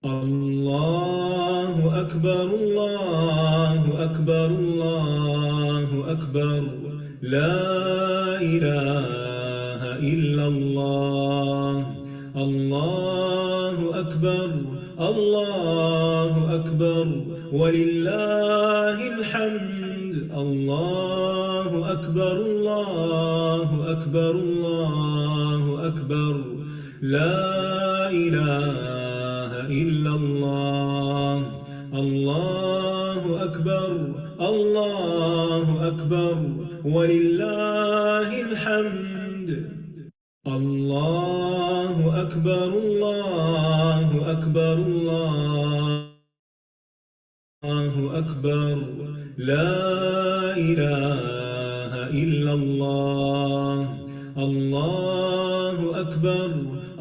الله أكبر الله أكبر الله أكبر لا إله إلا الله الله أكبر الله أكبر ولله الحمد الله أكبر الله أكبر الله أكبر لا إله إلا الله الله أكبر الله أكبر ولله الحمد الله أكبر الله أكبر الله أكبر لا إله إلا الله الله أكبر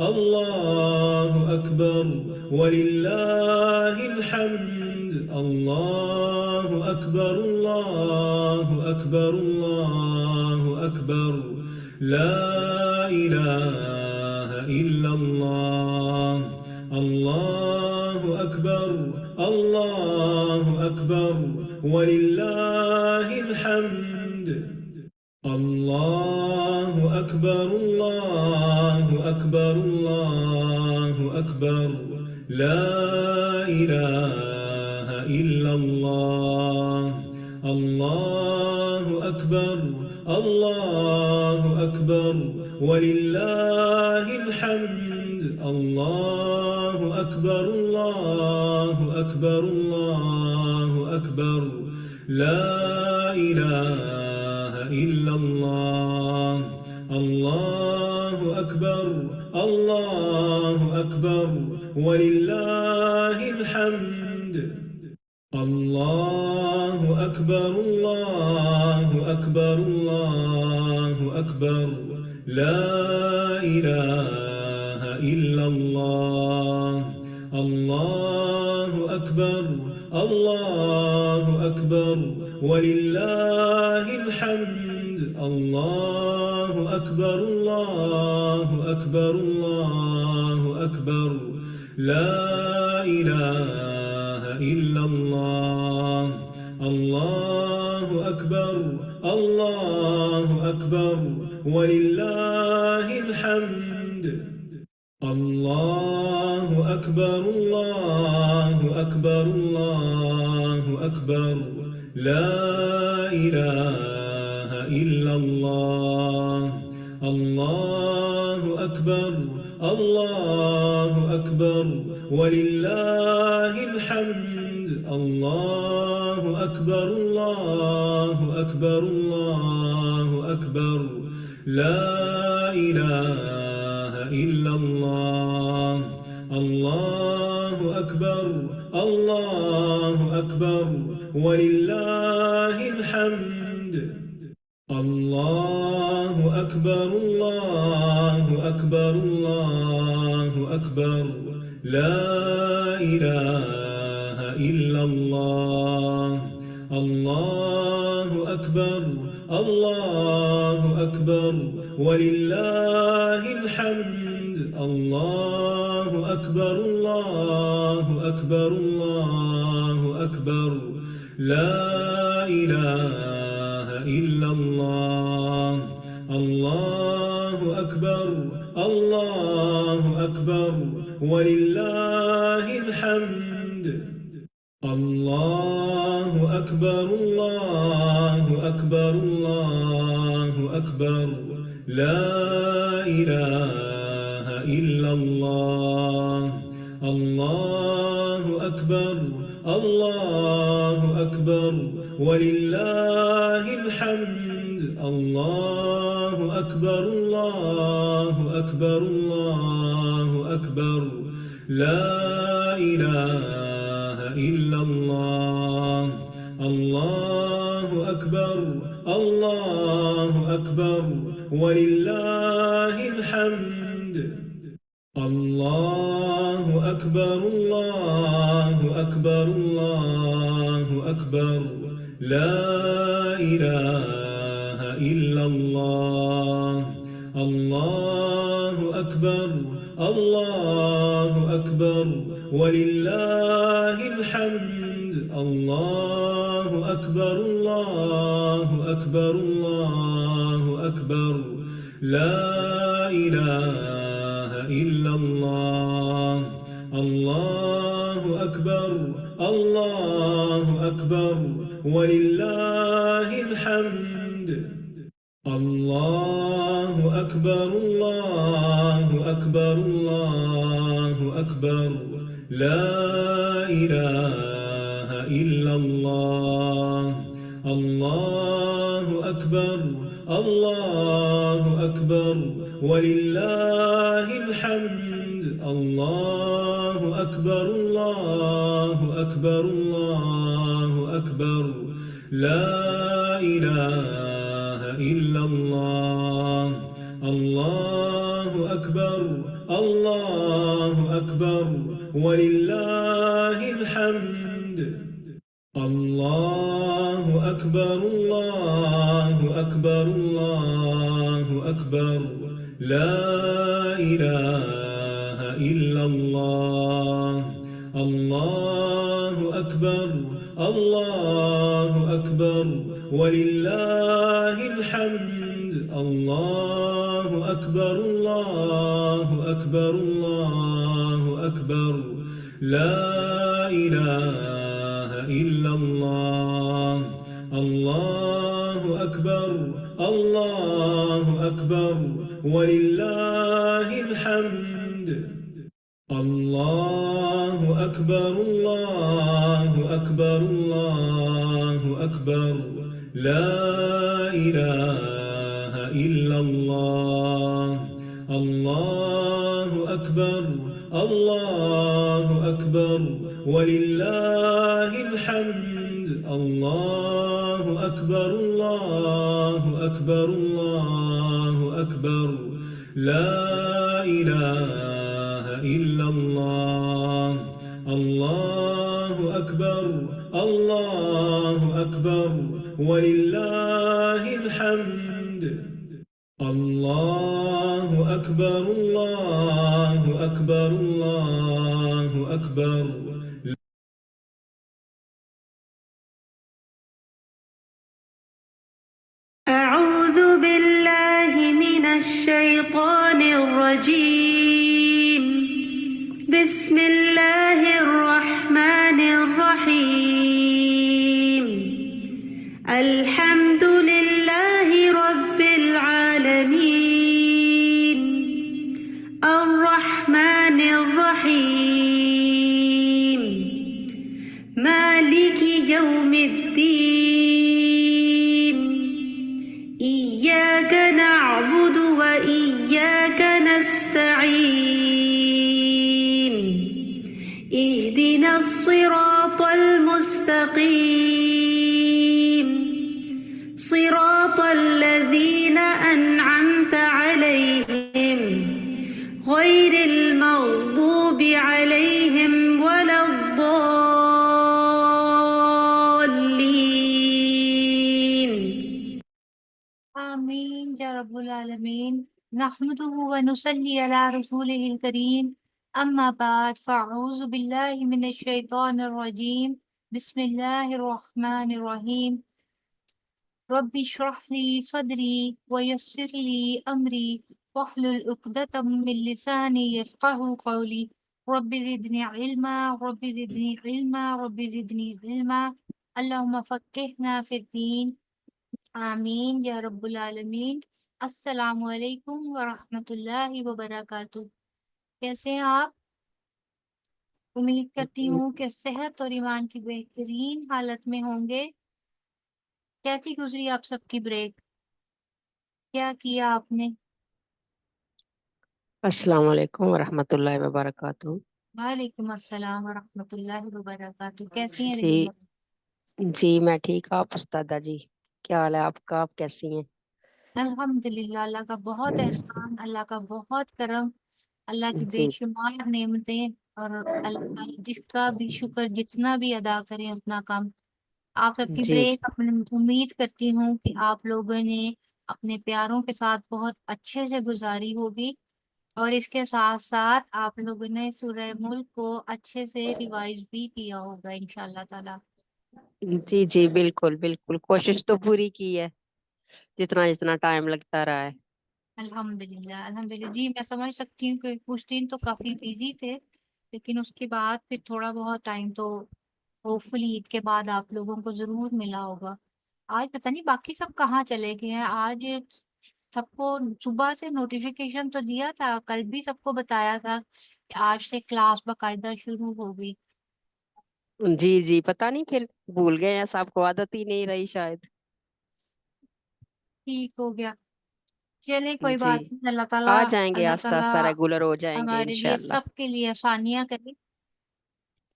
الله أكبر ولله الحمد الله أكبر الله أكبر الله أكبر لا إله إلا الله الله أكبر الله أكبر ولله الحمد الله أكبر الله أكبر الله أكبر لا إله إلا الله الله أكبر الله أكبر ولله الحمد الله أكبر الله أكبر الله أكبر لا إله إلا الله الله أكبر الله أكبر ولله الحمد الله أكبر الله أكبر الله أكبر لا إله إلا الله الله أكبر الله أكبر ولله الحمد الله أكبر الله أكبر الله أكبر لا إله إلا الله الله أكبر الله أكبر ولله الحمد الله أكبر الله أكبر الله أكبر لا إله إلا الله الله أكبر الله أكبر ولله الحمد الله أكبر الله أكبر الله أكبر لا إله إلا الله الله أكبر الله أكبر ولله الحمد الله أكبر الله أكبر الله أكبر لا إله إلا الله الله أكبر الله أكبر ولله الحمد الله أكبر الله أكبر الله أكبر لا إله إلا الله الله أكبر الله أكبر ولله الحمد الله أكبر الله أكبر الله أكبر لا إله إلا الله الله أكبر الله أكبر ولله الحمد الله أكبر الله أكبر الله أكبر لا إله إلا الله الله أكبر الله أكبر ولله الحمد الله أكبر الله أكبر الله أكبر لا إله إلا الله الله أكبر الله أكبر ولله الحمد الله أكبر الله أكبر الله أكبر لا إله إلا الله الله أكبر الله أكبر ولله الحمد الله أكبر الله أكبر الله أكبر لا إله إلا الله الله أكبر الله أكبر ولله الحمد الله أكبر الله أكبر الله أكبر لا إله إلا الله الله أكبر الله أكبر ولله الحمد الله أكبر الله أكبر الله أكبر لا إله إلا الله الله أكبر الله أكبر ولله الحمد الله أكبر الله أكبر الله أكبر لا إله إلا الله الله أكبر الله أكبر ولله الحمد الله أكبر الله أكبر الله أكبر لا إله إلا الله الله أكبر الله أكبر ولله الحمد الله أكبر الله أكبر الله أكبر لا إله إلا الله الله أكبر الله أكبر ولله الحمد الله أكبر الله أكبر الله أكبر أعوذ بالله من الشيطان الرجيم بسم الله الرحمن الرحيم الحمد لله رب العالمين الرحمن الرحيم مالك يوم الدين إياك نعبد وإياك نستعين اهدنا الصراط المستقيم صراط الذين أنعمت عليهم غير المغضوب عليهم ولا الضالين آمین یا رب العالمین نحمده ونصلی علی رسوله الکریم اما بعد فاعوذ باللہ من الشیطان الرجیم بسم اللہ الرحمن الرحیم رب اشرح لی صدری ویسر لی امری واحلل عقدۃ من لسانی یفقهوا قولی رب زدنی علما رب زدنی علما رب زدنی علما اللہم فقہنا فی الدین آمین یا رب العالمین۔ السلام علیکم ورحمۃ اللہ وبرکاتہ۔ کیسے ہیں آپ؟ امید کرتی ہوں کہ صحت اور ایمان کی بہترین حالت میں ہوں گے۔ کیسی گزری آپ سب کی بریک؟ کیا کیا آپ نے؟ السلام علیکم ورحمۃ اللہ وبرکاتہ۔ وعلیکم السلام ورحمۃ اللہ وبرکاتہ۔ کیسی ہیں جی رحیم؟ جی میں ٹھیک، آپ استادہ جی کیا حال ہے آپ کا؟ آپ کیسی ہیں؟ الحمدللہ، اللہ کا بہت احسان، اللہ کا بہت کرم، اللہ کی بے جی شمار نعمتیں، اور اللہ تعالیٰ جس کا بھی شکر جتنا بھی ادا کریں اتنا کم۔ آپ سب کی جی بریک امید کرتی ہوں کہ آپ لوگوں نے اپنے پیاروں کے ساتھ بہت اچھے سے گزاری ہوگی۔ اور اس کے ساتھ ساتھ آپ لوگوں نے سورہ ملک کو اچھے سے ریوائز بھی کیا ہوگا انشاءاللہ تعالی. جی جی بالکل بالکل، کوشش تو پوری کی ہے جتنا جتنا ٹائم لگتا رہا ہے. الحمدللہ الحمدللہ. جی میں سمجھ سکتی ہوں کہ کچھ دن تو کافی بیزی تھے، لیکن اس کے بعد پھر تھوڑا بہت ٹائم تو ہوپ فلی عید کے بعد آپ لوگوں کو ضرور ملا ہوگا. آج پتہ نہیں باقی سب کہاں چلے گئے ہیں. آج سب کو صبح سے نوٹیفیکیشن تو دیا تھا، کل بھی سب کو بتایا تھا کہ آج سے کلاس باقاعدہ شروع ہوگی. جی جی پتہ نہیں، پھر بھول گئے ہیں، سب کو عادت ہی نہیں رہی شاید. ٹھیک ہو گیا. چلے کوئی جی بات نہیں. آ جائیں گے، اللہ آہستہ تعالیٰ آہستہ ریگولر ہو جائیں گے ہمارے لیے انشاءاللہ. سب کے لیے آسانیاں کرے.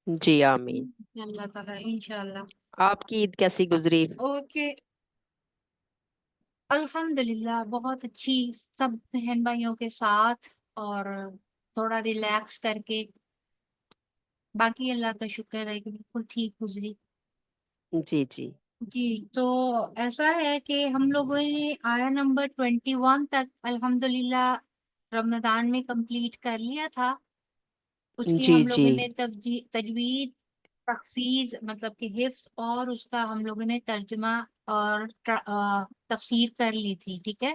جی آمین. اللہ تعالیٰ انشاءاللہ. آپ کی عید کیسی گزری؟ اوکے. الحمدللہ بہت اچھی، سب بہن بھائیوں کے ساتھ اور تھوڑا ریلیکس کر کے. باقی اللہ کا شکر ہے کہ بالکل ٹھیک گزری. جی جی جی تو ایسا ہے کہ ہم لوگوں نے آیا نمبر 21 تک الحمدللہ رمضان میں کمپلیٹ کر لیا تھا. اس کی جی ہم جی لوگوں نے تجوید، تحفیظ مطلب کہ حفظ، اور اس کا ہم لوگوں نے ترجمہ اور تفسیر کر لی تھی. ٹھیک ہے.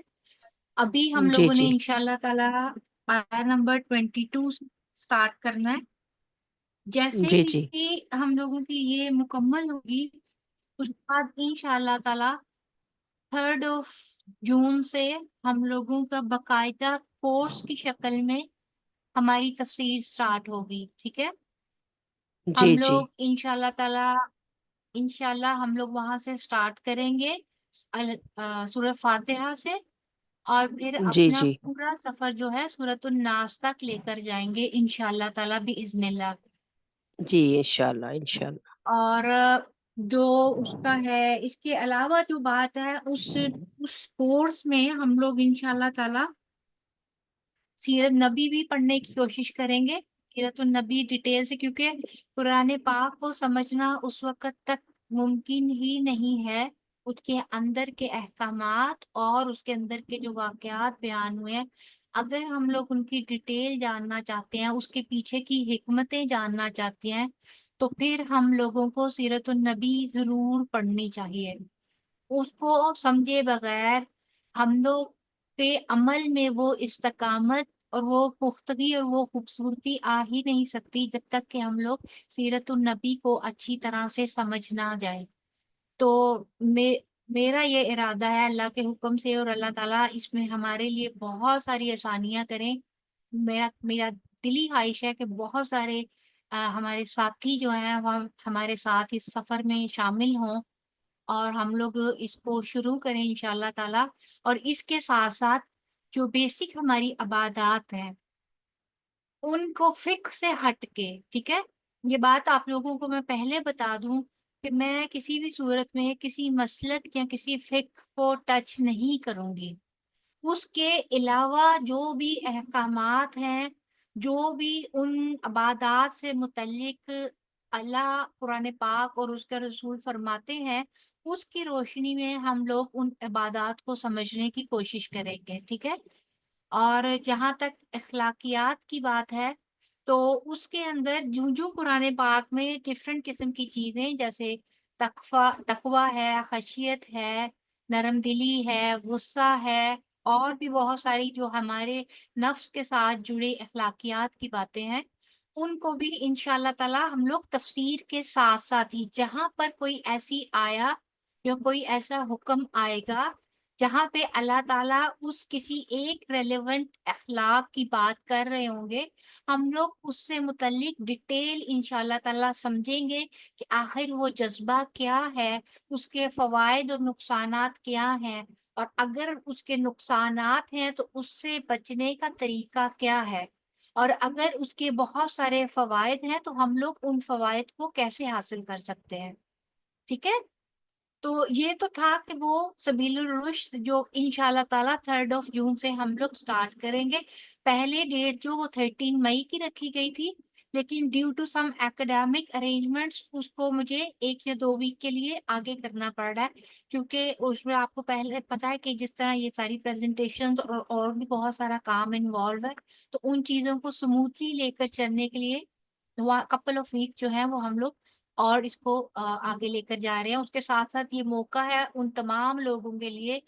ابھی ہم جی لوگوں نے جی انشاءاللہ تعالی آیا نمبر 22 سٹارٹ کرنا ہے. جیسے جی جی ہی ہم لوگوں کی یہ مکمل ہوگی، اس کے بعد انشاءاللہ تعالی 3 جون سے ہم لوگوں کا باقاعدہ کورس کی شکل میں ہماری تفسیر سٹارٹ ہوگی. ٹھیک ہے. جی ہم جی لوگ انشاءاللہ ہم لوگ وہاں سے سٹارٹ کریں گے سورہ فاتحہ سے، اور پھر جی اپنا جی پورا سفر جو ہے سورۃ الناس تک لے کر جائیں گے انشاءاللہ تعالی باذن اللہ. جی انشاءاللہ انشاءاللہ. اور جو اس کا ہے، اس کے علاوہ جو بات ہے، اس کورس میں ہم لوگ انشاءاللہ تعالی سیرت نبی بھی پڑھنے کی کوشش کریں گے. سیرت النبی ڈیٹیل سے، کیونکہ قرآن پاک کو سمجھنا اس وقت تک ممکن ہی نہیں ہے اس کے اندر کے احکامات اور اس کے اندر کے جو واقعات بیان ہوئے ہیں، اگر ہم لوگ ان کی ڈیٹیل جاننا چاہتے ہیں، اس کے پیچھے کی حکمتیں جاننا چاہتے ہیں، تو پھر ہم لوگوں کو سیرت النبی ضرور پڑھنی چاہیے. اس کو سمجھے بغیر ہم لوگ پہ عمل میں وہ استقامت اور وہ پختگی اور وہ خوبصورتی آ ہی نہیں سکتی جب تک کہ ہم لوگ سیرت النبی کو اچھی طرح سے سمجھ نہ جائے. تو میرا یہ ارادہ ہے اللہ کے حکم سے، اور اللہ تعالیٰ اس میں ہمارے لیے بہت ساری آسانیاں کریں. میرا دلی خواہش ہے کہ بہت سارے ہمارے ساتھی جو ہیں وہ ہمارے ساتھ اس سفر میں شامل ہوں، اور ہم لوگ اس کو شروع کریں انشاءاللہ تعالی. اور اس کے ساتھ ساتھ جو بیسک ہماری عبادات ہیں ان کو فقہ سے ہٹ کے، ٹھیک ہے، یہ بات آپ لوگوں کو میں پہلے بتا دوں کہ میں کسی بھی صورت میں کسی مسلک یا کسی فقہ کو ٹچ نہیں کروں گی. اس کے علاوہ جو بھی احکامات ہیں، جو بھی ان عبادات سے متعلق اللہ قرآن پاک اور اس کا رسول فرماتے ہیں، اس کی روشنی میں ہم لوگ ان عبادات کو سمجھنے کی کوشش کریں گے. ٹھیک ہے. اور جہاں تک اخلاقیات کی بات ہے، تو اس کے اندر جو قرآن پاک میں ڈفرینٹ قسم کی چیزیں جیسے تقوی ہے، خشیت ہے، نرم دلی ہے، غصہ ہے، اور بھی بہت ساری جو ہمارے نفس کے ساتھ جڑے اخلاقیات کی باتیں ہیں، ان کو بھی انشاءاللہ تعالی ہم لوگ تفسیر کے ساتھ ساتھ ہی جہاں پر کوئی ایسی آیا یا کوئی ایسا حکم آئے گا جہاں پہ اللہ تعالیٰ اس کسی ایک ریلیونٹ اخلاق کی بات کر رہے ہوں گے، ہم لوگ اس سے متعلق ڈیٹیل انشاءاللہ تعالیٰ سمجھیں گے کہ آخر وہ جذبہ کیا ہے، اس کے فوائد اور نقصانات کیا ہیں، اور اگر اس کے نقصانات ہیں تو اس سے بچنے کا طریقہ کیا ہے، اور اگر اس کے بہت سارے فوائد ہیں تو ہم لوگ ان فوائد کو کیسے حاصل کر سکتے ہیں. ٹھیک ہے. تو یہ تو تھا کہ وہ سبیل الرشد جو انشاءاللہ تعالیٰ 3 جون سے ہم لوگ سٹارٹ کریں گے. پہلے ڈیٹ جو وہ 13 مئی کی رکھی گئی تھی، لیکن due to some academic arrangements اس کو مجھے 1 یا 2 ویک کے لیے آگے کرنا پڑ رہا ہے، کیونکہ اس میں آپ کو پہلے پتا ہے کہ جس طرح یہ ساری پریزنٹیشنز اور بھی بہت سارا کام انوالو ہے، تو ان چیزوں کو سموتھلی لے کر چلنے کے لیے کپل آف ویک جو ہے وہ ہم لوگ اور اس کو آگے لے کر جا رہے ہیں۔ اس کے ساتھ ساتھ یہ موقع ہے ان تمام لوگوں کے لیے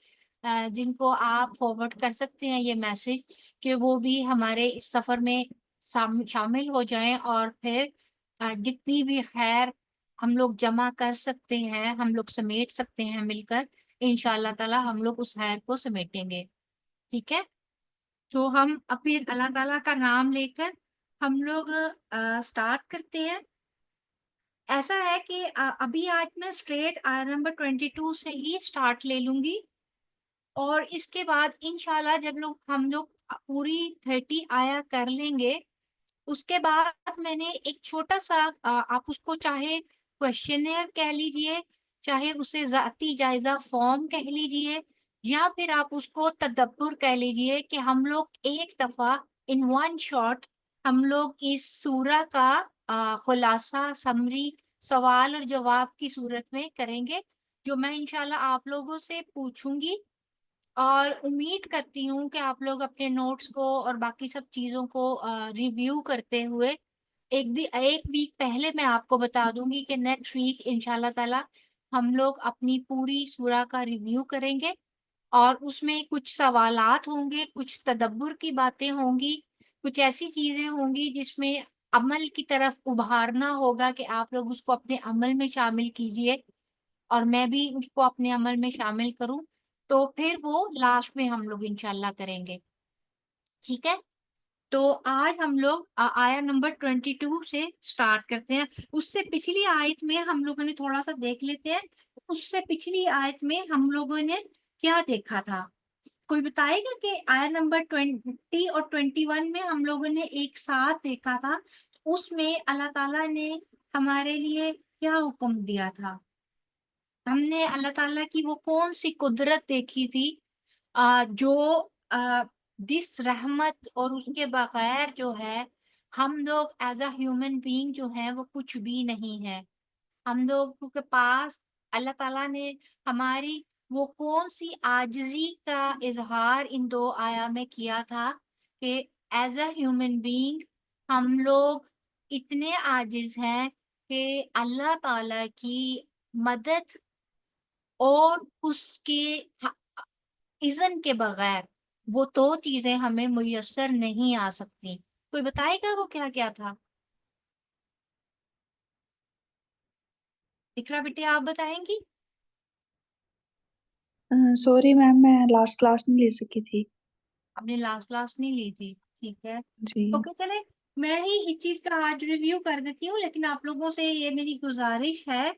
جن کو آپ فارورڈ کر سکتے ہیں یہ میسج، کہ وہ بھی ہمارے اس سفر میں شامل ہو جائیں، اور پھر جتنی بھی خیر ہم لوگ جمع کر سکتے ہیں، ہم لوگ سمیٹ سکتے ہیں مل کر، انشاءاللہ تعالی ہم لوگ اس خیر کو سمیٹیں گے۔ ٹھیک ہے، تو ہم اپنے اللہ تعالیٰ کا نام لے کر ہم لوگ سٹارٹ کرتے ہیں۔ ایسا ہے کہ ابھی آج میں اسٹریٹ آیا نمبر 22 سے ہی سٹارٹ لے لوں گی، اور اس کے بعد انشاءاللہ جب ہم لوگ پوری 30 آیا کر لیں گے، اس کے بعد میں نے ایک چھوٹا سا آپ اس کو چاہے کوشچنر کہہ لیجئے، چاہے اسے ذاتی جائزہ فارم کہہ لیجئے، یا پھر آپ اس کو تدبر کہہ لیجئے، کہ ہم لوگ ایک دفعہ ان ون شاٹ ہم لوگ اس سورہ کا خلاصہ سمری سوال اور جواب کی صورت میں کریں گے، جو میں انشاءاللہ آپ لوگوں سے پوچھوں گی، اور امید کرتی ہوں کہ آپ لوگ اپنے نوٹس کو اور باقی سب چیزوں کو ریویو کرتے ہوئے ایک ویک پہلے میں آپ کو بتا دوں گی کہ نیکسٹ ویک انشاءاللہ تعالی ہم لوگ اپنی پوری سورہ کا ریویو کریں گے، اور اس میں کچھ سوالات ہوں گے، کچھ تدبر کی باتیں ہوں گی، کچھ ایسی چیزیں ہوں گی جس میں عمل کی طرف ابھارنا ہوگا کہ آپ لوگ اس کو اپنے عمل میں شامل کیجئے، اور میں بھی اس کو اپنے عمل میں شامل کروں، تو پھر وہ لاسٹ میں ہم لوگ انشاءاللہ کریں گے۔ ٹھیک ہے، تو آج ہم لوگ آیا نمبر 22 سے سٹارٹ کرتے ہیں۔ اس سے پچھلی آیت میں ہم لوگوں نے تھوڑا سا دیکھ لیتے ہیں، اس سے پچھلی آیت میں ہم لوگوں نے کیا دیکھا تھا؟ کوئی بتائے گا کہ آیا نمبر 20 اور 21 میں ہم لوگوں نے ایک ساتھ دیکھا تھا، اس میں اللہ تعالیٰ نے ہمارے لیے کیا حکم دیا تھا؟ ہم نے اللہ تعالیٰ کی وہ کون سی قدرت دیکھی تھی جو دس رحمت اور اس کے بغیر جو ہے ہم لوگ ایز اے ہیومن بینگ جو ہیں وہ کچھ بھی نہیں ہے۔ ہم لوگوں کے پاس اللہ تعالیٰ نے ہماری وہ کون سی عاجزی کا اظہار ان 2 آیا میں کیا تھا، کہ ایز اے ہیومن بینگ ہم لوگ اتنے عاجز ہیں کہ اللہ تعالیٰ کی مدد اور اس کے اذن کے بغیر وہ 2 چیزیں ہمیں میسر نہیں آ سکتی۔ کوئی بتائے گا وہ کیا کیا تھا؟ اقرا بیٹی آپ بتائیں گی؟ سوری میم، میں لاسٹ کلاس نہیں لے سکی تھی۔ آپ نے لاسٹ کلاس نہیں لی تھی، ٹھیک ہے، جی اوکے، چلے میں ہی اس چیز کا آج ریویو کر دیتی ہوں، لیکن آپ لوگوں سے یہ میری گزارش ہے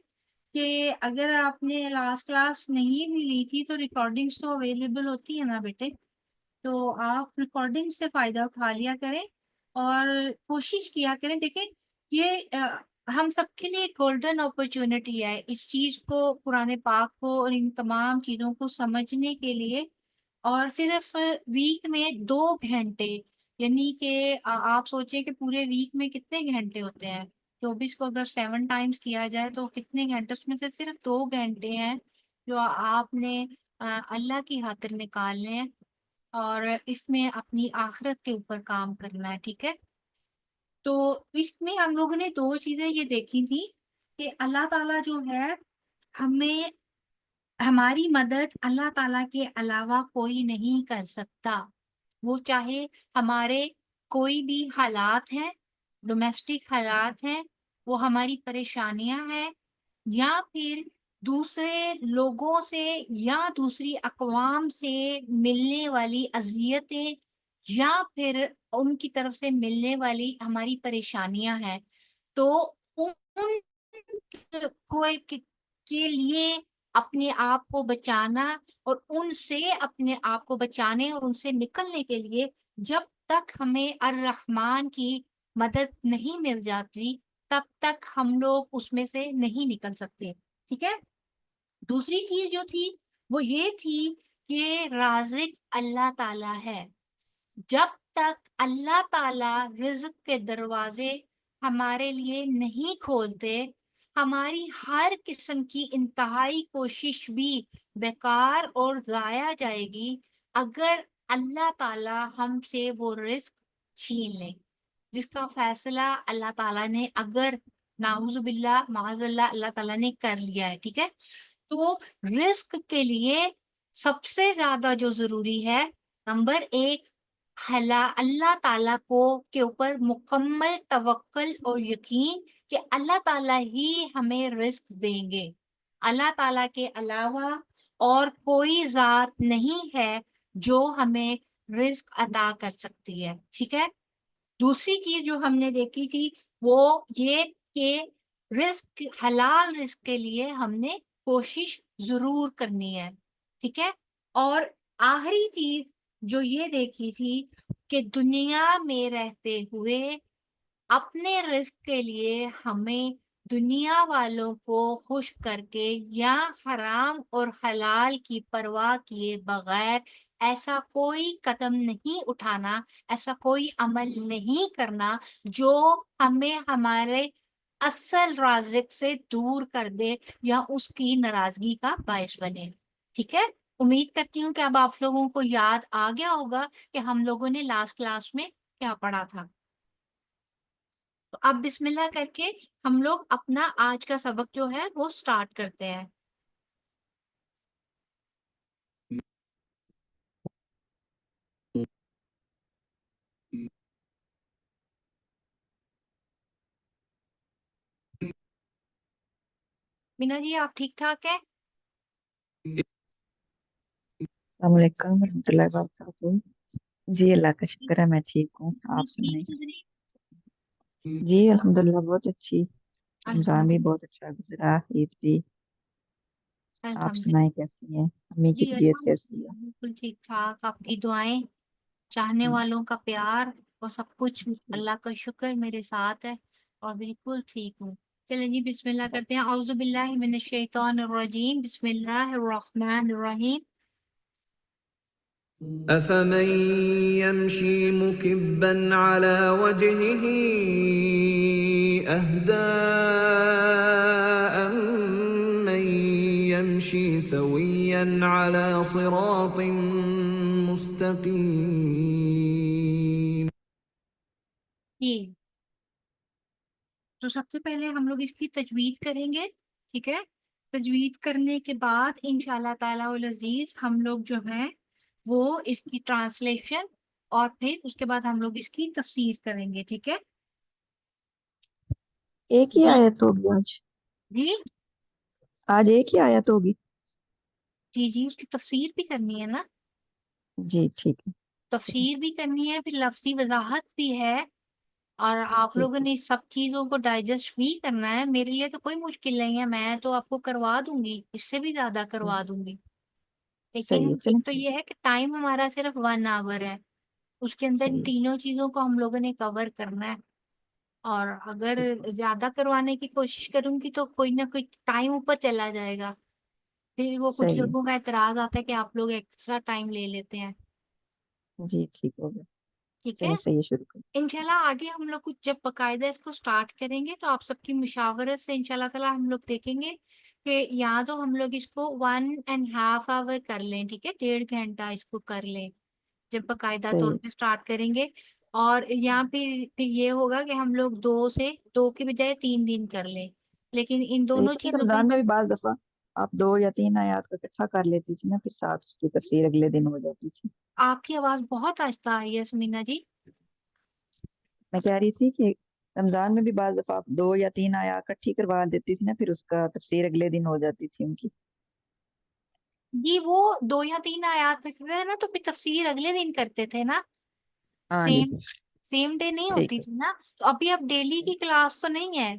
کہ اگر آپ نے لاسٹ کلاس نہیں بھی لی تھی تو ریکارڈنگز تو اویلیبل ہوتی ہے نا بیٹے، تو آپ ریکارڈنگ سے فائدہ اٹھا لیا کریں اور کوشش کیا کریں۔ دیکھیں یہ ہم سب کے لیے گولڈن اپرچونٹی ہے اس چیز کو، قرآن پاک کو اور ان تمام چیزوں کو سمجھنے کے لیے، اور صرف ویک میں 2 گھنٹے، یعنی کہ آپ سوچیں کہ پورے ویک میں کتنے گھنٹے ہوتے ہیں، 24 کو اگر 7 ٹائمز کیا جائے تو کتنے گھنٹے، اس میں سے صرف 2 گھنٹے ہیں جو آپ نے اللہ کی خاطر نکالنے ہیں، اور اس میں اپنی آخرت کے اوپر کام کرنا ہے۔ ٹھیک ہے، تو اس میں ہم لوگوں نے 2 چیزیں یہ دیکھی تھی کہ اللہ تعالیٰ جو ہے ہمیں، ہماری مدد اللہ تعالیٰ کے علاوہ کوئی نہیں کر سکتا، وہ چاہے ہمارے کوئی بھی حالات ہیں، ڈومیسٹک حالات ہیں، وہ ہماری پریشانیاں ہیں، یا پھر دوسرے لوگوں سے یا دوسری اقوام سے ملنے والی اذیتیں، یا پھر ان کی طرف سے ملنے والی ہماری پریشانیاں ہیں، تو ان کے لیے اپنے آپ کو بچانا اور ان سے اپنے آپ کو بچانے اور ان سے نکلنے کے لیے جب تک ہمیں الرحمن کی مدد نہیں مل جاتی تب تک ہم لوگ اس میں سے نہیں نکل سکتے۔ ٹھیک ہے، دوسری چیز جو تھی وہ یہ تھی کہ رازق اللہ تعالیٰ ہے، جب تک اللہ تعالیٰ رزق کے دروازے ہمارے لیے نہیں کھولتے، ہماری ہر قسم کی انتہائی کوشش بھی بیکار اور ضائع جائے گی اگر اللہ تعالیٰ ہم سے وہ رزق چھین لے، جس کا فیصلہ اللہ تعالیٰ نے اگر نعوذ باللہ معاذ اللہ تعالیٰ نے کر لیا ہے، ٹھیک ہے؟ تو رزق کے لیے سب سے زیادہ جو ضروری ہے، نمبر ایک، اللہ تعالیٰ کے اوپر مکمل توکل اور یقین کہ اللہ تعالیٰ ہی ہمیں رزق دیں گے۔ اللہ تعالیٰ کے علاوہ اور کوئی ذات نہیں ہے جو ہمیں رزق عطا کر سکتی ہے، ٹھیک ہے؟ دوسری چیز جو ہم نے دیکھی تھی وہ یہ کہ رزق، حلال رزق کے لیے ہم نے کوشش ضرور کرنی ہے، ٹھیک ہے؟ اور آخری چیز جو یہ دیکھی تھی کہ دنیا میں رہتے ہوئے اپنے رزق کے لیے ہمیں دنیا والوں کو خوش کر کے یا حرام اور حلال کی پرواہ کیے بغیر ایسا کوئی قدم نہیں اٹھانا، ایسا کوئی عمل نہیں کرنا جو ہمیں ہمارے اصل رازق سے دور کر دے یا اس کی ناراضگی کا باعث بنے، ٹھیک ہے؟ امید کرتی ہوں کہ اب آپ لوگوں کو یاد آ گیا ہوگا کہ ہم لوگوں نے لاسٹ کلاس میں کیا پڑھا تھا۔ تو اب بسم اللہ کر کے ہم لوگ اپنا آج کا سبق جو ہے وہ سٹارٹ کرتے ہیں۔ مینا جی آپ ٹھیک ٹھاک ہے؟ السلام علیکم ورحمۃ اللہ وبرکاتہ۔ جی اللہ کا شکر ہے، میں ٹھیک ہوں، آپ سنائیں؟ جی الحمدللہ بہت اچھی، رمضان بھی بہت اچھا گزرا، عید بھی۔ آپ سنائیں کیسی ہیں؟ امی کی جی طبیعت کیسی ہے؟ بالکل ٹھیک ٹھاک، آپ کی دعائیں، چاہنے والوں کا پیار اور سب کچھ اللہ کا شکر میرے ساتھ ہے اور بالکل ٹھیک ہوں۔ چلیں جی بسم اللہ کرتے ہیں۔ اعوذ باللہ من الشیطان الرجیم، بسم اللہ الرحمن الرحیم۔ أفمن يمشي مكبا على وجهه أهدى أمن يمشي سويا على صراط مستقيم۔ یہ تو سب سے پہلے ہم لوگ اس کی تجوید کریں گے، ٹھیک ہے؟ تجوید کرنے کے بعد انشاءاللہ تعالی العزیز ہم لوگ جو ہیں وہ اس کی ٹرانسلیشن اور پھر اس کے بعد ہم لوگ اس کی تفسیر کریں گے، ٹھیک ہے؟ ایک ہی آیت ہوگی جی آج ایک ہی آیت ہوگی؟ جی جی اس کی تفسیر بھی کرنی ہے نا، جی ٹھیک ہے، تفسیر بھی کرنی ہے، پھر لفظی وضاحت بھی ہے، اور آپ ٹھیک لوگوں نے سب چیزوں کو ڈائجسٹ بھی کرنا ہے۔ میرے لیے تو کوئی مشکل نہیں ہے، میں تو آپ کو کروا دوں گی، اس سے بھی زیادہ کروا دوں گی، لیکن صحیح ہے، ایک چلیں تو ٹھیک یہ ہے کہ ٹائم ہمارا صرف 1 آور ہے، اس کے اندر ان صحیح تینوں چیزوں کو ہم لوگوں نے کور کرنا ہے، اور اگر ٹھیک زیادہ کروانے کی کوشش کروں گی تو کوئی نہ کوئی ٹائم اوپر چلا جائے گا، پھر وہ کچھ صحیح لوگوں کا اعتراض آتا ہے کہ آپ لوگ ایکسٹرا ٹائم لے لیتے ہیں، ہے، جی ٹھیک ہو گیا، ٹھیک ہے؟ چلیں صحیح ہے، شروع کریں۔ انشاءاللہ آگے ہم لوگ کچھ جب باقاعدہ اس کو سٹارٹ کریں گے تو آپ سب کی مشاورت سے انشاءاللہ تعالی ہم لوگ دیکھیں گے کہ یا تو ہم لوگ اس کو 1.5 آور کر لیں، ٹھیک ہے؟ 1.5 گھنٹہ اس کو کر لیں جب باقاعدہ طور صحیح پہ سٹارٹ کریں گے، اور یہاں پھر یہ ہوگا کہ ہم لوگ 2 کے بجائے 3 دن کر لیں، لیکن ان صحیح، دونوں پتہ ہے چیزوں کا رمضان میں بھی بعض دفعہ آپ 2 یا 3 آیات کو اکٹھا کر لیتی تھی نا، پھر ساتھ اس کی تفسیر اگلے دن ہو جاتی تھی۔ آپ کی آواز بہت آہستہ آ رہی ہے سمینا جی۔ میں کہہ رہی تھی کہ رمضان میں بھی بعض دفعہ آپ 2 یا 3 آیات اکٹھی کروا دیتی تھی نا، پھر اس کا تفسیر اگلے دن ہو جاتی تھی ان کی۔ جی وہ 2 یا 3 آیات کرتے تھے نا تو پھر تفسیر اگلے دن کرتے تھے نا، ہاں جی، سیم ڈے نہیں ٹھیک ہوتی ہے، تھی نا، تو ابھی اب ڈیلی کی کلاس تو نہیں ہے،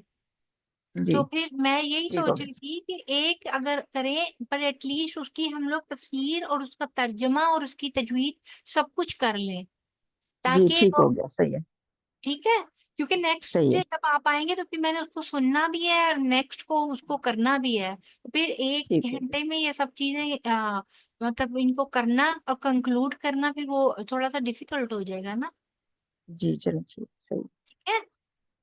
جی تو پھر میں یہی ٹھیک ہو سوچ رہی گیا، تھی کہ ایک اگر کریں پر ایٹ لیسٹ اس کی ہم لوگ تفسیر اور اس کا ترجمہ اور اس کی تجوید سب کچھ کر لیں جی تاکہ ٹھیک وہ، ہو گیا، صحیح ہے، ٹھیک ہے؟ کیونکہ نیکسٹ صحیح ہے، جب آپ آئیں گے تو پھر میں نے اس کو سننا بھی ہے اور نیکسٹ کو اس کو کرنا بھی ہے، تو پھر ایک ٹھیک ہو گیا، گھنٹے میں یہ سب چیزیں مطلب ان کو کرنا اور کنکلوڈ کرنا پھر وہ تھوڑا سا ڈیفیکلٹ ہو جائے گا نا، جی چلیں ٹھیک، صحیح، ٹھیک ہے؟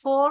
4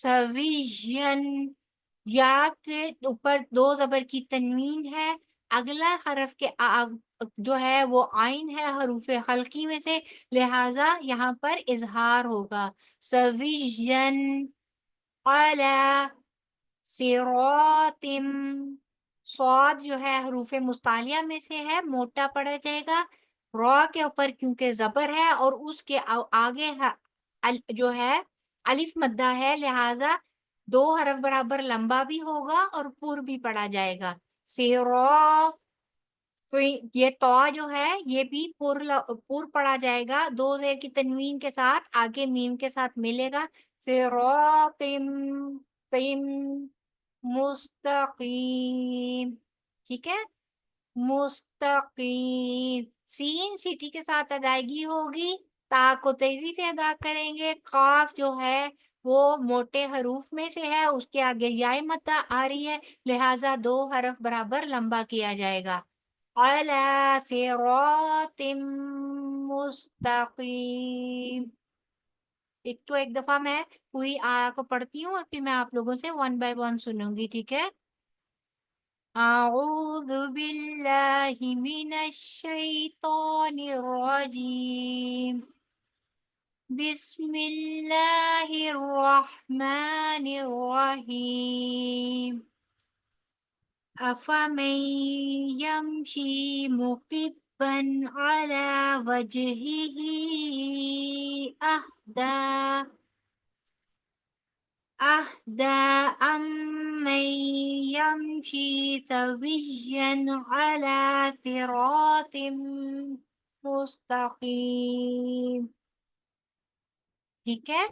سویژن، یا کے اوپر دو زبر کی تنوین ہے، اگلا حرف کے جو ہے وہ عین ہے حروف خلقی میں سے، لہٰذا یہاں پر اظہار ہوگا. سویژن علی صراط، صاد جو ہے حروف مستعلیہ میں سے ہے، موٹا پڑا جائے گا. را کے اوپر کیونکہ زبر ہے اور اس کے آگے جو ہے الف مدہ ہے، لہٰذا دو حرف برابر لمبا بھی ہوگا اور پر بھی پڑا جائے گا. سیرا، تو یہ تو جو ہے یہ بھی پر پڑا جائے گا، دو زیر کی تنوین کے ساتھ آگے میم کے ساتھ ملے گا. صراط مستقیم، ٹھیک ہے، مستقیم. سین سیٹی کے ساتھ ادائیگی ہوگی، تا کو تیزی سے ادا کریں گے. قاف جو ہے وہ موٹے حروف میں سے ہے، اس کے آگے یائے مدہ آ رہی ہے، لہٰذا دو حرف برابر لمبا کیا جائے گا. علی صراط مستقیم. ایک دفعہ میں پوری آیا کو پڑھتی ہوں اور پھر میں آپ لوگوں سے 1 by 1 سنوں گی، ٹھیک ہے. اعوذ باللہ من الشیطان الرجیم، بسم اللہ الرحمن الرحیم. افمن یمشی مقبا علی وجہہ اہدی امن یمشی سویا علی صراط مستقیم. ٹھیک ہے،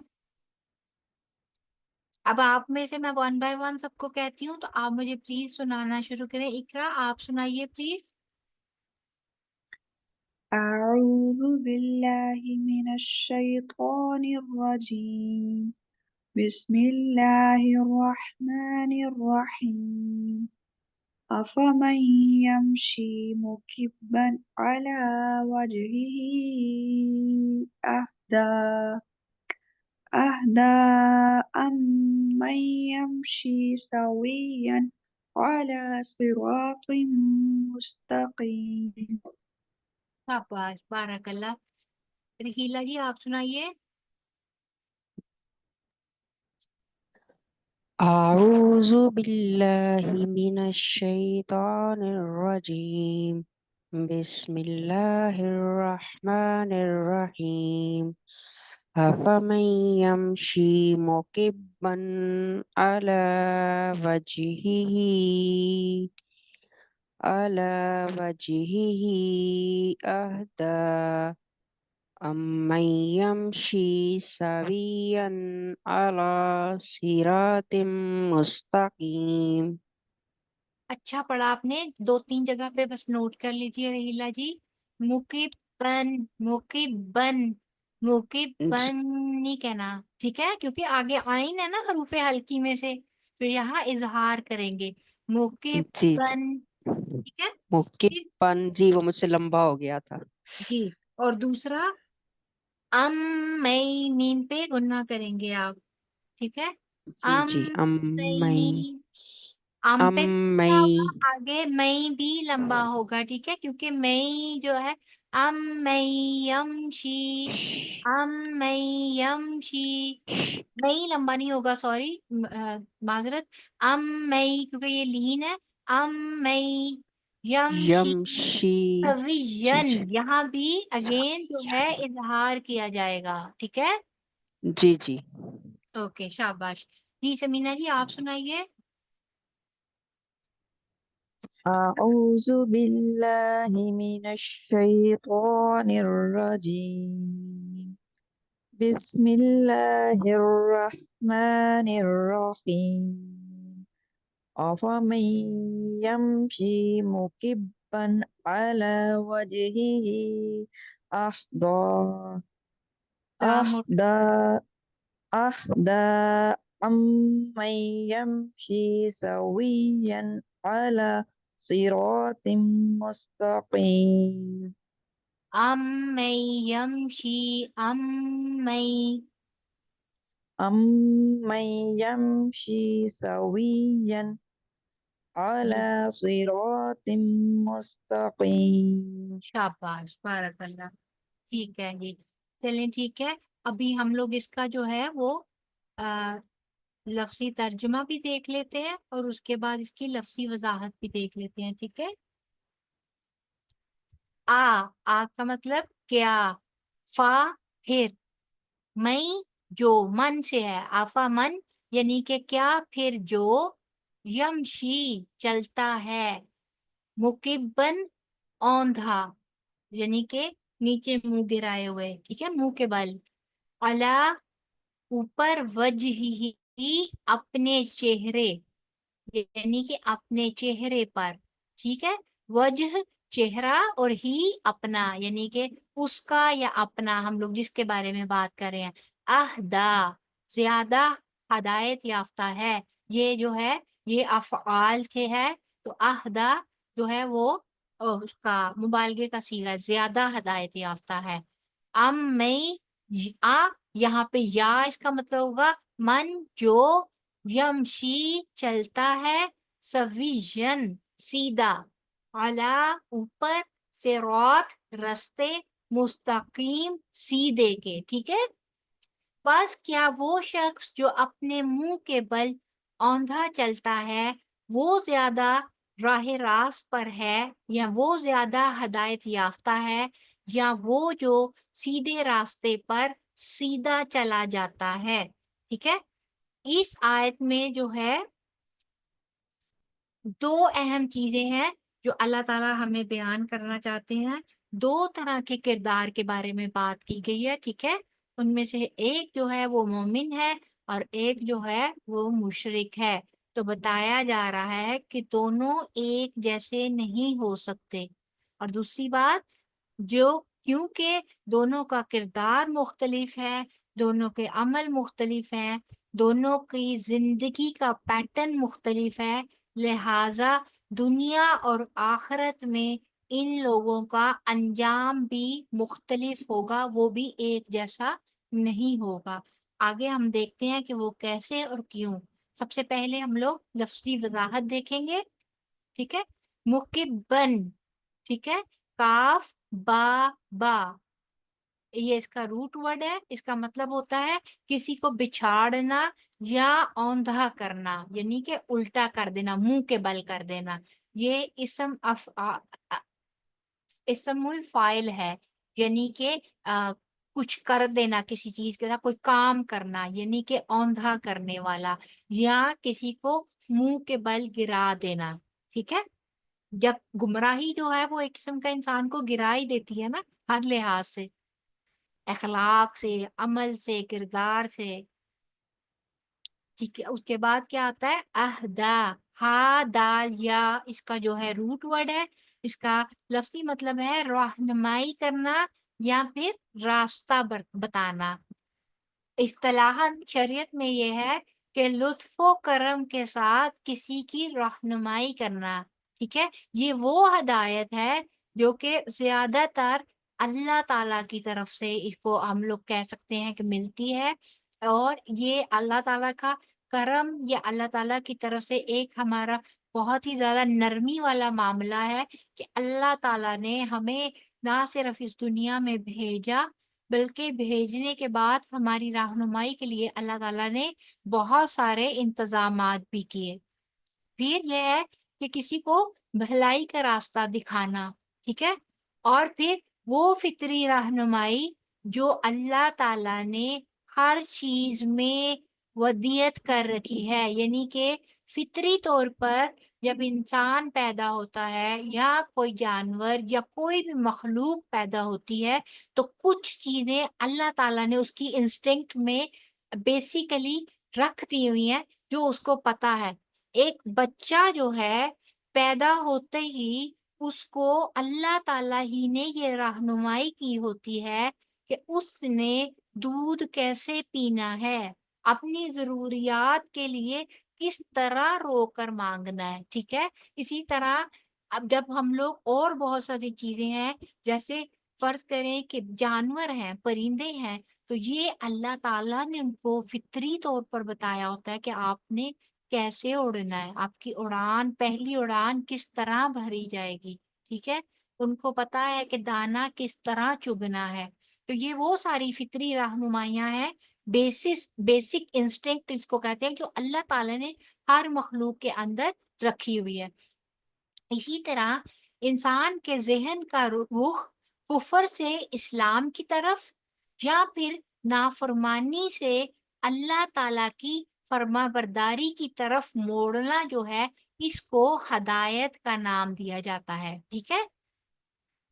اب آپ میں سے میں 1 by 1 سب کو کہتی ہوں تو آپ مجھے پلیز سنانا شروع کریں. اقرا آپ سنائیے پلیز. أعوذ بالله من الشيطان الرجيم بسم الله الرحمن الرحيم أفمن يمشي مكبا على وجهه أهدى أمن يمشي سويا على صراط مستقيم. شاباش، بارک اللہ. رحیلہ جی آپ سنائیے. أعوذ بالله من الشيطان الرجيم بسم الله الرحمن الرحيم أفمن يمشي مكبا على وجهه أهدى أمن يمشي سويا على صراط مستقيم. اچھا پڑھا آپ نے، 2-3 جگہ پہ بس نوٹ کر لیجیے رحیلہ جی. مکبن، مکبن، مکبن نہیں کہنا، ٹھیک ہے، کیونکہ آگے آئین ہے نا حروف حلقی میں سے، تو یہاں اظہار کریں گے. جی مکبن، ٹھیک ہے. پھر مکبن، جی وہ مجھ سے لمبا ہو گیا تھا. جی، اور دوسرا میم پہ گننا کریں گے آپ، ٹھیک ہے. جی ام جی مئی، ام پہ بھی کیا ہوگا، آگے مئی بھی لمبا ہوگا، ٹھیک ہے، کیونکہ مئی جو ہے ام مئی یمشی، ام مئی یمشی، مئی لمبا نہیں ہوگا، سوری معذرت. ام مئی کیونکہ یہ لین ہے، ام مئی یمشی یمشی. جی سویین، جی یہاں بھی اگین جو ہے اظہار کیا جائے گا، ٹھیک ہے. جی جی. اوکے شاباش. جی سمینہ جی آپ سنائیے. أعوذ بالله من الشيطان الرجيم بسم الله الرحمن الرحيم أفمن يمشي مكبا على وجهه أهدى أهدى أهدى أمن يمشي سويا على صراط مستقيم. ام مئی یمشی، ام مئی، أَمَّن يَمْشِي سَوِيًّا عَلَى صِرَاطٍ مُسْتَقِيمٍ. شاباش بارک اللہ. ٹھیک ہے جی. چلیں ٹھیک ہے. ابھی ہم لوگ اس کا جو ہے وہ لفظی ترجمہ بھی دیکھ لیتے ہیں اور اس کے بعد اس کی لفظی وضاحت بھی دیکھ لیتے ہیں. ٹھیک ہے. آ کا مطلب کیا، فا پھر، میں جو من سے ہے، آفا من یعنی کہ کیا پھر جو، یمشی چلتا ہے، مکبن اوندھا یعنی کہ نیچے منہ گرائے ہوئے، ٹھیک ہے، منہ کے بل، علا اوپر، وجہ ہی اپنے چہرے یعنی کہ اپنے چہرے پر، ٹھیک ہے. وجہ چہرہ اور ہی اپنا یعنی کہ اس کا یا اپنا، ہم لوگ جس کے بارے میں بات کر رہے ہیں. اہدا زیادہ ہدایت یافتہ ہے. یہ جو ہے یہ افعال کے ہے تو اہدا جو ہے وہ اس کا مبالغے کا صیغہ ہے، زیادہ ہدایت یافتہ ہے. میں یہاں پہ یا اس کا مطلب ہوگا من جو، یمشی چلتا ہے، سویژن سیدھا، علا اوپر، صراط رستے، مستقیم سیدھے کے. ٹھیک ہے. بس کیا وہ شخص جو اپنے منہ کے بل اوندھا چلتا ہے وہ زیادہ راہ راست پر ہے، یا وہ زیادہ ہدایت یافتہ ہے، یا وہ جو سیدھے راستے پر سیدھا چلا جاتا ہے. ٹھیک ہے. اس آیت میں جو ہے دو اہم چیزیں ہیں جو اللہ تعالیٰ ہمیں بیان کرنا چاہتے ہیں. دو طرح کے کردار کے بارے میں بات کی گئی ہے. ٹھیک ہے. ان میں سے ایک جو ہے وہ مومن ہے اور ایک جو ہے وہ مشرک ہے. تو بتایا جا رہا ہے کہ دونوں ایک جیسے نہیں ہو سکتے. اور دوسری بات کیونکہ دونوں کا کردار مختلف ہے، دونوں کے عمل مختلف ہیں، دونوں کی زندگی کا پیٹرن مختلف ہے، لہذا دنیا اور آخرت میں ان لوگوں کا انجام بھی مختلف ہوگا، وہ بھی ایک جیسا نہیں ہوگا. آگے ہم دیکھتے ہیں کہ وہ کیسے اور کیوں. سب سے پہلے ہم لوگ لفظی وضاحت دیکھیں گے. ٹھیک ہے. مکبن، ٹھیک ہے، کاف با یہ اس کا روٹ ورڈ ہے. اس کا مطلب ہوتا ہے کسی کو بچھاڑنا یا اوندھا کرنا، یعنی کہ الٹا کر دینا، منہ کے بل کر دینا. یہ اسم الفاعل ہے، یعنی کہ کچھ کر دینا، کسی چیز کے ساتھ کوئی کام کرنا، یعنی کہ اوندھا کرنے والا، یا کسی کو منہ کے بل گرا دینا. ٹھیک ہے. جب گمراہی جو ہے وہ ایک قسم کا انسان کو گرا ہی دیتی ہے نا، ہر لحاظ سے، اخلاق سے، عمل سے، کردار سے. ٹھیک ہے. اس کے بعد کیا آتا ہے؟ اہدا، ہا دال یا اس کا جو ہے روٹ ورڈ ہے. اس کا لفظی مطلب ہے رہنمائی کرنا یا پھر راستہ بتانا. اصطلاحاً شریعت میں یہ ہے کہ لطف و کرم کے ساتھ کسی کی رہنمائی کرنا. ٹھیک ہے. یہ وہ ہدایت ہے جو کہ زیادہ تر اللہ تعالیٰ کی طرف سے اس کو ہم لوگ کہہ سکتے ہیں کہ ملتی ہے. اور یہ اللہ تعالیٰ کا کرم یا اللہ تعالیٰ کی طرف سے ایک ہمارا بہت ہی زیادہ نرمی والا معاملہ ہے کہ اللہ تعالیٰ نے ہمیں نہ صرف اس دنیا میں بھیجا بلکہ بھیجنے کے بعد ہماری رہنمائی کے لیے اللہ تعالیٰ نے بہت سارے انتظامات بھی کیے. پھر یہ ہے کہ کسی کو بھلائی کا راستہ دکھانا. ٹھیک ہے. اور پھر وہ فطری رہنمائی جو اللہ تعالیٰ نے ہر چیز میں ودیت کر رکھی ہے، یعنی کہ فطری طور پر جب انسان پیدا ہوتا ہے یا کوئی جانور یا کوئی بھی مخلوق پیدا ہوتی ہے تو کچھ چیزیں اللہ تعالیٰ نے اس کی انسٹنکٹ میں بیسیکلی رکھ دی ہوئی ہیں جو اس کو پتا ہے. ایک بچہ جو ہے پیدا ہوتے ہی اس کو اللہ تعالیٰ ہی نے یہ رہنمائی کی ہوتی ہے کہ اس نے دودھ کیسے پینا ہے، اپنی ضروریات کے لیے کس طرح رو کر مانگنا ہے. ٹھیک ہے. اسی طرح اب جب ہم لوگ اور بہت ساری چیزیں ہیں، جیسے فرض کریں کہ جانور ہیں، پرندے ہیں، تو یہ اللہ تعالیٰ نے ان کو فطری طور پر بتایا ہوتا ہے کہ آپ نے کیسے اڑنا ہے، آپ کی اڑان، پہلی اڑان کس طرح بھری جائے گی، ٹھیک ہے، ان کو پتا ہے کہ دانا کس طرح چگنا ہے. تو یہ وہ ساری فطری رہنمائیاں ہیں، بیسک انسٹنکٹ اس کو کہتے ہیں، جو اللہ تعالیٰ نے ہر مخلوق کے اندر رکھی ہوئی ہے. اسی طرح انسان کے ذہن کا رخ کفر سے اسلام کی طرف یا پھر نافرمانی سے اللہ تعالیٰ کی فرما برداری کی طرف موڑنا جو ہے، اس کو ہدایت کا نام دیا جاتا ہے، ٹھیک ہے.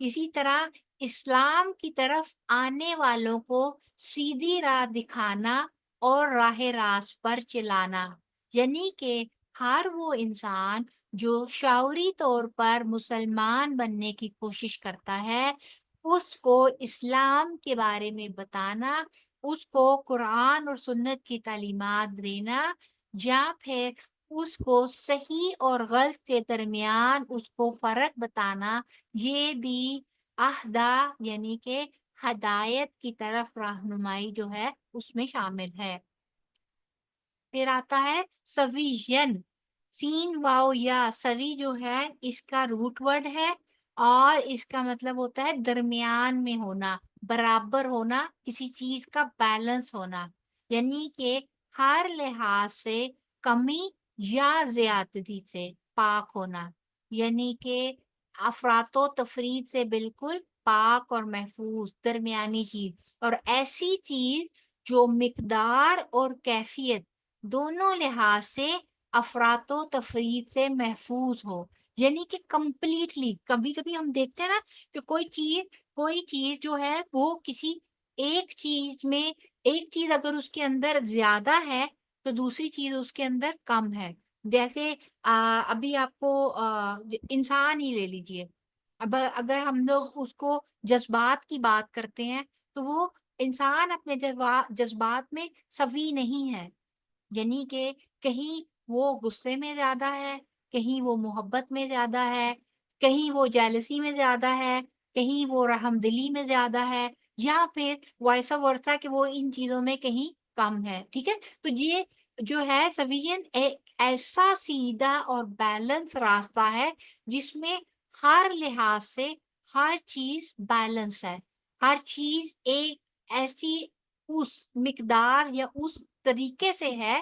اسی طرح اسلام کی طرف آنے والوں کو سیدھی راہ دکھانا اور راہ راست پر چلانا، یعنی کہ ہر وہ انسان جو شعوری طور پر مسلمان بننے کی کوشش کرتا ہے، اس کو اسلام کے بارے میں بتانا، اس کو قرآن اور سنت کی تعلیمات دینا، یا پھر اس کو صحیح اور غلط کے درمیان اس کو فرق بتانا، یہ بھی اہدا یعنی کہ ہدایت کی طرف رہنمائی جو ہے اس میں شامل ہے. پھر آتا ہے سویین، سین واو یا، سوی جو ہے اس کا روٹ ورڈ ہے اور اس کا مطلب ہوتا ہے درمیان میں ہونا، برابر ہونا، کسی چیز کا بیلنس ہونا، یعنی کہ ہر لحاظ سے کمی یا زیادتی سے پاک ہونا، یعنی کہ افراط و تفرید سے بالکل پاک اور محفوظ درمیانی چیز، اور ایسی چیز جو مقدار اور کیفیت دونوں لحاظ سے افراط و تفرید سے محفوظ ہو، یعنی کہ کمپلیٹلی. کبھی کبھی ہم دیکھتے ہیں نا کہ کوئی چیز جو ہے وہ کسی ایک چیز اگر اس کے اندر زیادہ ہے تو دوسری چیز اس کے اندر کم ہے. جیسے ابھی آپ کو انسان ہی لے لیجئے، اب اگر ہم لوگ اس کو جذبات کی بات کرتے ہیں تو وہ انسان اپنے جذبات میں سوی نہیں ہے، یعنی کہ کہیں وہ غصے میں زیادہ ہے، کہیں وہ محبت میں زیادہ ہے، کہیں وہ جیلسی میں زیادہ ہے، کہیں وہ رحم دلی میں زیادہ ہے، یا پھر وائسا ورثہ کہ وہ ان چیزوں میں کہیں کم ہے، ٹھیک ہے. تو یہ جو ہے سویژن ایک ایسا سیدھا اور بیلنس راستہ ہے جس میں ہر لحاظ سے ہر چیز بیلنس ہے، ہر چیز ایک ایسی اس مقدار یا اس طریقے سے ہے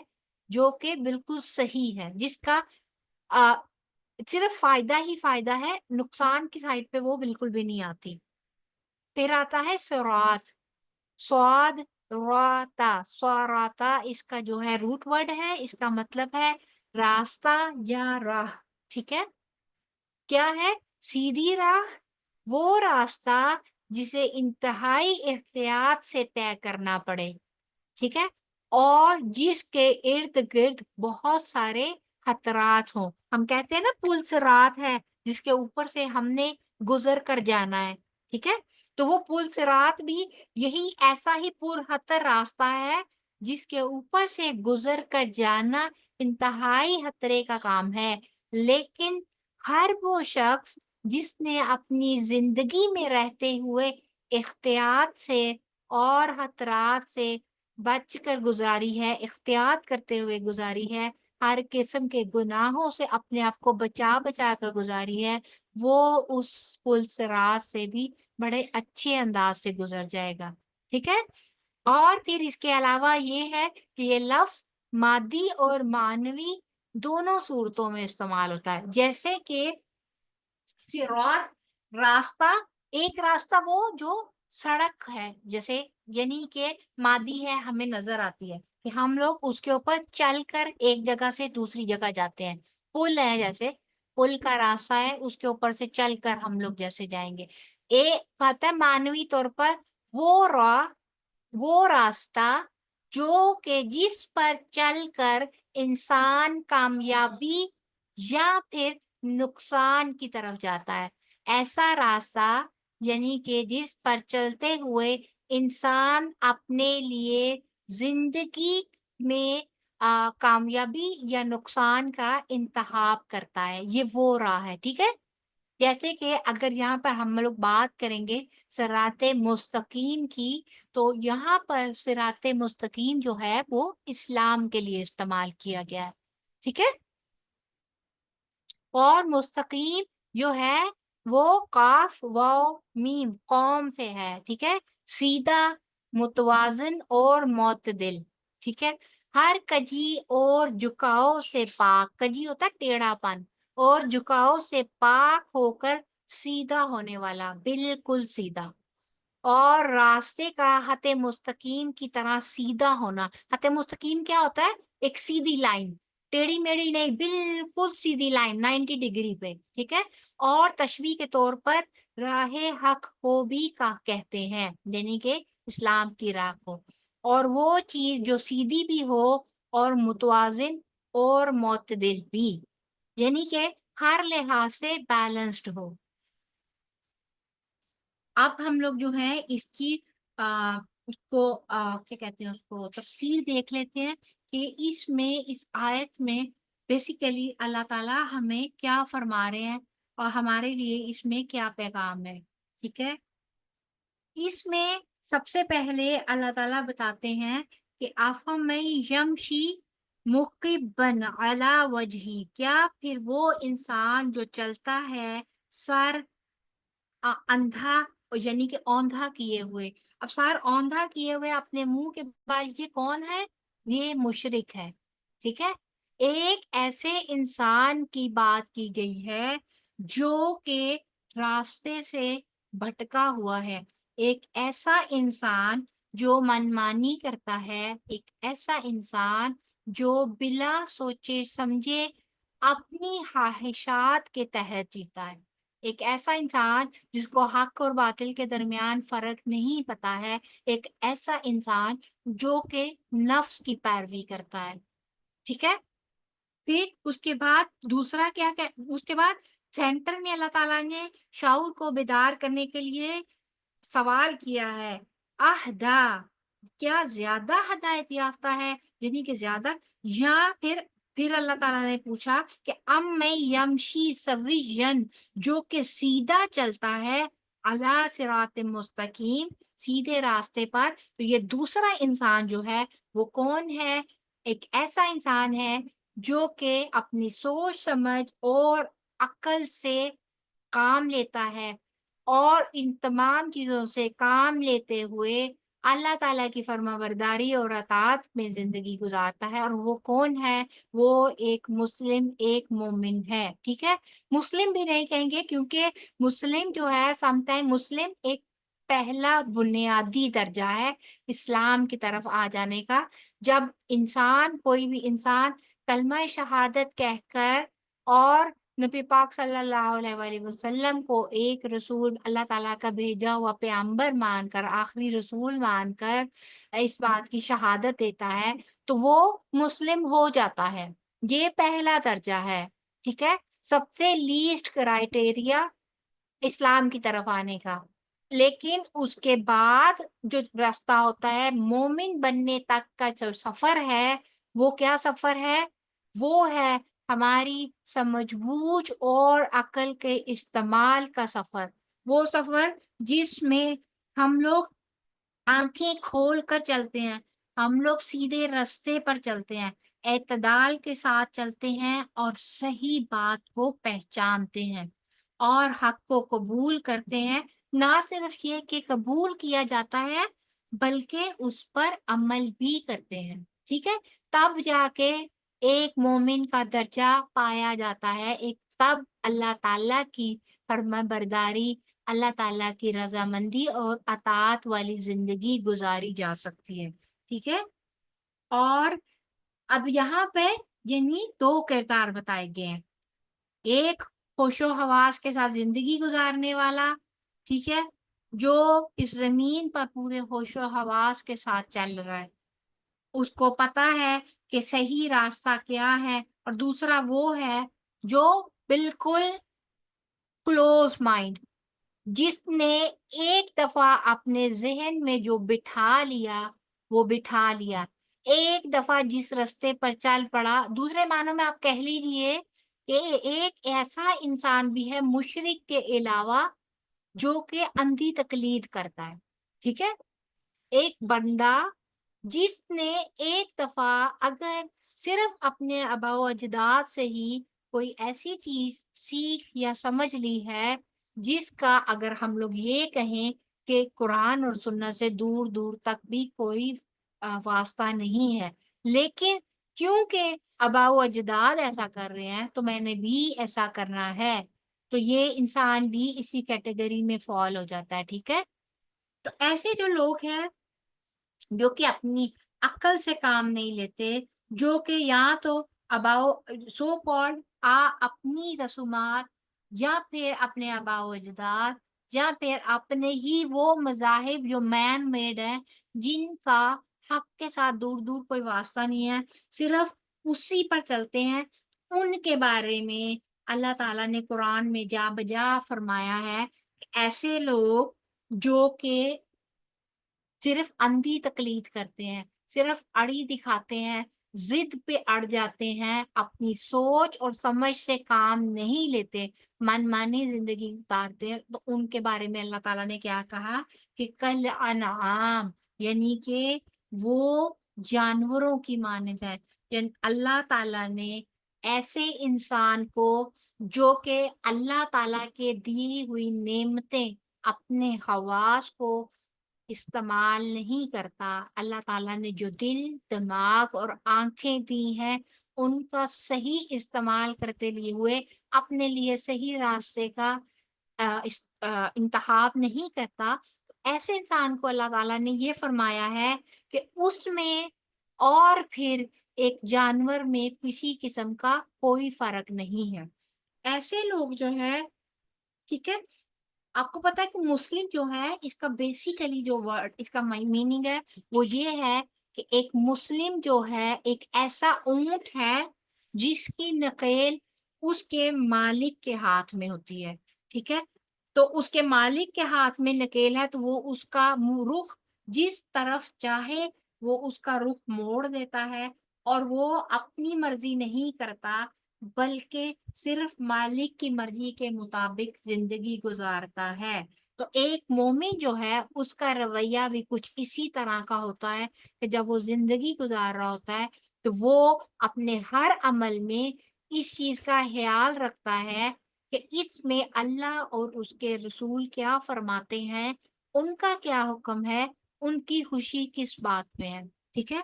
جو کہ بالکل صحیح ہے، جس کا صرف فائدہ ہی فائدہ ہے، نقصان کی سائڈ پہ وہ بالکل بھی نہیں آتی. پھر آتا ہے سرات، سواد راتا، سوراتا اس کا جو ہے روٹ ورڈ ہے، اس کا مطلب ہے راستہ یا راہ، ٹھیک ہے. کیا ہے؟ سیدھی راہ، وہ راستہ جسے انتہائی احتیاط سے طے کرنا پڑے، ٹھیک ہے، اور جس کے ارد گرد بہت سارے خطرات ہوں. ہم کہتے ہیں نا پل صراط ہے جس کے اوپر سے ہم نے گزر کر جانا ہے، ٹھیک ہے. تو وہ پل صراط بھی یہی ایسا ہی پر خطر راستہ ہے جس کے اوپر سے گزر کر جانا انتہائی خطرے کا کام ہے. لیکن ہر وہ شخص جس نے اپنی زندگی میں رہتے ہوئے احتیاط سے اور خطرات سے بچ کر گزاری ہے، احتیاط کرتے ہوئے گزاری ہے، ہر قسم کے گناہوں سے اپنے آپ کو بچا کر گزاری ہے، وہ اس پل صراط سے بھی بڑے اچھے انداز سے گزر جائے گا، ٹھیک ہے. اور پھر اس کے علاوہ یہ ہے کہ یہ لفظ مادی اور معنوی دونوں صورتوں میں استعمال ہوتا ہے. جیسے کہ صراط راستہ، ایک راستہ وہ جو سڑک ہے، جیسے یعنی کہ مادی ہے، ہمیں نظر آتی ہے کہ ہم لوگ اس کے اوپر چل کر ایک جگہ سے دوسری جگہ جاتے ہیں. پل ہے، جیسے پل کا راستہ ہے، اس کے اوپر سے چل کر ہم لوگ جیسے جائیں گے. ایک کہتا ہے معنوی طور پر وہ راہ، وہ راستہ جو کہ جس پر چل کر انسان کامیابی یا پھر نقصان کی طرف جاتا ہے. ایسا راستہ یعنی کہ جس پر چلتے ہوئے انسان اپنے لیے زندگی میں کامیابی یا نقصان کا انتخاب کرتا ہے، یہ وہ راہ ہے، ٹھیک ہے. جیسے کہ اگر یہاں پر ہم لوگ بات کریں گے صراط مستقیم کی، تو یہاں پر صراط مستقیم جو ہے وہ اسلام کے لیے استعمال کیا گیا ہے، ٹھیک ہے؟ اور مستقیم جو ہے وہ قاف واو میم قوم سے ہے، ٹھیک ہے؟ سیدھا، متوازن اور معتدل، ٹھیک ہے؟ ہر کجی اور جھکاؤ سے پاک، کجی ہوتا ہے ٹیڑھا پن، اور جھکاؤ سے پاک ہو کر سیدھا ہونے والا، بالکل سیدھا، اور راستے کا خط مستقیم کی طرح سیدھا ہونا۔ خط مستقیم کیا ہوتا ہے؟ ایک سیدھی لائن، ٹیڑھی میڑھی نہیں، بالکل سیدھی لائن 90 ڈگری پہ، ٹھیک ہے؟ اور تشبیہ کے طور پر راہ حق کو بھی کہتے ہیں، یعنی کہ اسلام کی راہ کو، اور وہ چیز جو سیدھی بھی ہو اور متوازن اور معتدل بھی، یعنی کہ ہر لحاظ سے بیلنسڈ ہو۔ اب ہم لوگ جو ہے اس کی کیا کہتے ہیں، اس کو تفصیل دیکھ لیتے ہیں کہ اس میں، اس آیت میں بیسیکلی اللہ تعالیٰ ہمیں کیا فرما رہے ہیں اور ہمارے لیے اس میں کیا پیغام ہے، ٹھیک ہے؟ اس میں سب سے پہلے اللہ تعالیٰ بتاتے ہیں کہ افمن یمشی مقبن علی وجہی، کیا پھر وہ انسان جو چلتا ہے سر اندھا، یعنی کہ اوندھا کیے ہوئے، اب سر اوندھا کیے ہوئے اپنے منہ کے بال، یہ کون ہے؟ یہ مشرک ہے، ٹھیک ہے؟ ایک ایسے انسان کی بات کی گئی ہے جو کہ راستے سے بھٹکا ہوا ہے، ایک ایسا انسان جو منمانی کرتا ہے، ایک ایسا انسان جو بلا سوچے سمجھے اپنی خواہشات کے تحت جیتا ہے، ایک ایسا انسان جس کو حق اور باطل کے درمیان فرق نہیں پتا ہے، ایک ایسا انسان جو کہ نفس کی پیروی کرتا ہے، ٹھیک ہے؟ پھر اس کے بعد دوسرا کیا کہ اس کے بعد سینٹر میں اللہ تعالیٰ نے شعور کو بیدار کرنے کے لیے سوال کیا ہے، اہدا، کیا زیادہ ہدایت یافتہ ہے، یعنی کہ زیادہ، یا پھر اللہ تعالیٰ نے پوچھا کہ ام میں یمشی سوین، جو کہ سیدھا چلتا ہے، علی صراط مستقیم، سیدھے راستے پر، تو یہ دوسرا انسان جو ہے وہ کون ہے؟ ایک ایسا انسان ہے جو کہ اپنی سوچ سمجھ اور عقل سے کام لیتا ہے، اور ان تمام چیزوں سے کام لیتے ہوئے اللہ تعالیٰ کی فرما برداری اور اطاعت میں زندگی گزارتا ہے، اور وہ کون ہے؟ وہ ایک مسلم، ایک مومن ہے، ٹھیک ہے؟ مسلم بھی نہیں کہیں گے کیونکہ مسلم جو ہے سم ٹائم مسلم ایک پہلا بنیادی درجہ ہے اسلام کی طرف آ جانے کا، جب انسان، کوئی بھی انسان کلمہ شہادت کہہ کر اور نبی پاک صلی اللہ علیہ وآلہ وسلم کو ایک رسول، اللہ تعالیٰ کا بھیجا ہوا پیغمبر مان کر، آخری رسول مان کر اس بات کی شہادت دیتا ہے تو وہ مسلم ہو جاتا ہے، یہ پہلا درجہ ہے، ٹھیک ہے؟ سب سے لیسٹ کرائٹیریا اسلام کی طرف آنے کا۔ لیکن اس کے بعد جو راستہ ہوتا ہے مومن بننے تک کا جو سفر ہے، وہ کیا سفر ہے؟ وہ ہے ہماری سمجھ بوجھ اور عقل کے استعمال کا سفر، وہ سفر جس میں ہم لوگ آنکھیں کھول کر چلتے ہیں، ہم لوگ سیدھے راستے پر چلتے ہیں، اعتدال کے ساتھ چلتے ہیں اور صحیح بات کو پہچانتے ہیں اور حق کو قبول کرتے ہیں، نہ صرف یہ کہ قبول کیا جاتا ہے بلکہ اس پر عمل بھی کرتے ہیں، ٹھیک ہے؟ تب جا کے ایک مومن کا درجہ پایا جاتا ہے، ایک تب اللہ تعالیٰ کی فرما برداری، اللہ تعالیٰ کی رضامندی اور اطاعت والی زندگی گزاری جا سکتی ہے، ٹھیک ہے؟ اور اب یہاں پہ یعنی دو کردار بتائے گئے ہیں، ایک ہوش و حواس کے ساتھ زندگی گزارنے والا، ٹھیک ہے، جو اس زمین پر پورے ہوش و حواس کے ساتھ چل رہا ہے، اس کو پتا ہے کہ صحیح راستہ کیا ہے، اور دوسرا وہ ہے جو بالکل کلوز مائنڈ، جس نے ایک دفعہ اپنے ذہن میں جو بٹھا لیا وہ بٹھا لیا، ایک دفعہ جس راستے پر چل پڑا، دوسرے معنوں میں آپ کہہ لیجیے کہ ایک ایسا انسان بھی ہے مشرک کے علاوہ جو کہ اندھی تقلید کرتا ہے، ٹھیک ہے؟ ایک بندہ جس نے ایک دفعہ اگر صرف اپنے آباء و اجداد سے ہی کوئی ایسی چیز سیکھ یا سمجھ لی ہے جس کا اگر ہم لوگ یہ کہیں کہ قرآن اور سنت سے دور دور تک بھی کوئی واسطہ نہیں ہے، لیکن کیونکہ آباء و اجداد ایسا کر رہے ہیں تو میں نے بھی ایسا کرنا ہے، تو یہ انسان بھی اسی کیٹیگری میں فال ہو جاتا ہے، ٹھیک ہے؟ تو ایسے جو لوگ ہیں جو کہ اپنی عقل سے کام نہیں لیتے، جو کہ یا تو اباؤ سو کالڈ اپنی رسومات یا پھر اپنے آباء و اجداد یا پھر اپنے ہی وہ مذاہب جو مین میڈ ہیں جن کا حق کے ساتھ دور دور کوئی واسطہ نہیں ہے، صرف اسی پر چلتے ہیں، ان کے بارے میں اللہ تعالیٰ نے قرآن میں جا بجا فرمایا ہے کہ ایسے لوگ جو کہ صرف اندھی تقلید کرتے ہیں، صرف اڑی دکھاتے ہیں، ضد پہ اڑ جاتے ہیں، اپنی سوچ اور سمجھ سے کام نہیں لیتے، من مانی زندگی گزارتے ہیں، تو ان کے بارے میں اللہ تعالیٰ نے کیا کہا کہ کل انعام، یعنی کہ وہ جانوروں کی مانند ہے۔ یعنی اللہ تعالیٰ نے ایسے انسان کو جو کہ اللہ تعالیٰ کے دی ہوئی نعمتیں اپنے حواس کو استعمال نہیں کرتا، اللہ تعالیٰ نے جو دل، دماغ اور آنکھیں دی ہیں ان کا صحیح استعمال کرتے لیے ہوئے اپنے لیے صحیح راستے کا انتخاب نہیں کرتا، ایسے انسان کو اللہ تعالیٰ نے یہ فرمایا ہے کہ اس میں اور پھر ایک جانور میں کسی قسم کا کوئی فرق نہیں ہے۔ ایسے لوگ جو ہے، ٹھیک ہے، آپ کو پتا ہے کہ مسلم جو ہے اس کا بیسیکلی جو ورڈ اس کا میننگ ہے وہ یہ ہے کہ ایک مسلم جو ہے ایک ایسا اونٹ ہے جس کی نقل اس کے مالک کے ہاتھ میں ہوتی ہے، ٹھیک ہے؟ تو اس کے مالک کے ہاتھ میں نکیل ہے تو وہ اس کا رخ جس طرف چاہے وہ اس کا رخ موڑ دیتا ہے، اور وہ اپنی مرضی نہیں کرتا بلکہ صرف مالک کی مرضی کے مطابق زندگی گزارتا ہے۔ تو ایک مومن جو ہے اس کا رویہ بھی کچھ اسی طرح کا ہوتا ہے کہ جب وہ زندگی گزار رہا ہوتا ہے تو وہ اپنے ہر عمل میں اس چیز کا خیال رکھتا ہے کہ اس میں اللہ اور اس کے رسول کیا فرماتے ہیں، ان کا کیا حکم ہے، ان کی خوشی کس بات میں ہے، ٹھیک ہے؟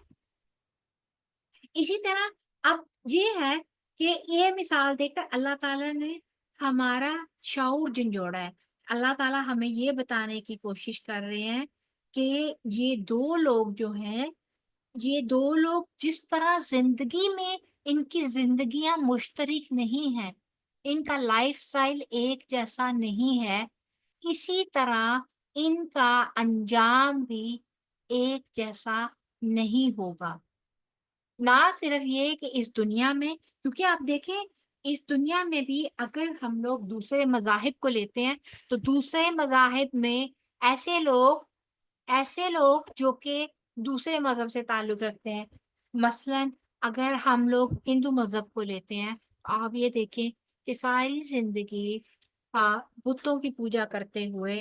اسی طرح اب یہ ہے کہ یہ مثال دے کر اللہ تعالیٰ نے ہمارا شعور جھنجھوڑا ہے۔ اللہ تعالیٰ ہمیں یہ بتانے کی کوشش کر رہے ہیں کہ یہ دو لوگ جو ہیں، یہ دو لوگ جس طرح زندگی میں ان کی زندگیاں مشترک نہیں ہیں، ان کا لائف سٹائل ایک جیسا نہیں ہے، اسی طرح ان کا انجام بھی ایک جیسا نہیں ہوگا۔ نہ صرف یہ کہ اس دنیا میں، کیونکہ آپ دیکھیں اس دنیا میں بھی اگر ہم لوگ دوسرے مذاہب کو لیتے ہیں تو دوسرے مذاہب میں ایسے لوگ جو کہ دوسرے مذہب سے تعلق رکھتے ہیں، مثلا اگر ہم لوگ ہندو مذہب کو لیتے ہیں تو آپ یہ دیکھیں کہ ساری زندگی بتوں کی پوجا کرتے ہوئے،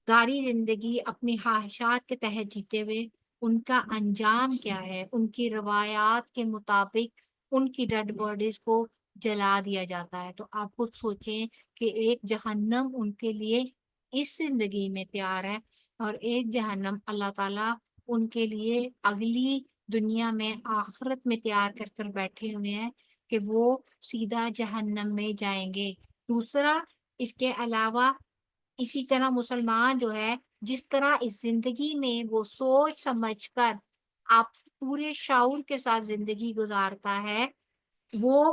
ساری زندگی اپنی خواہشات کے تحت جیتے ہوئے، ان کا انجام کیا ہے؟ ان کی روایات کے مطابق ان کی ڈیڈ باڈیز کو جلا دیا جاتا ہے۔ تو آپ خود سوچیں کہ ایک جہنم ان کے لیے اس زندگی میں تیار ہے اور ایک جہنم اللہ تعالیٰ ان کے لیے اگلی دنیا میں آخرت میں تیار کر کر بیٹھے ہوئے ہیں کہ وہ سیدھا جہنم میں جائیں گے۔ دوسرا، اس کے علاوہ اسی طرح مسلمان جو ہے جس طرح اس زندگی میں وہ سوچ سمجھ کر آپ پورے شعور کے ساتھ زندگی گزارتا ہے، وہ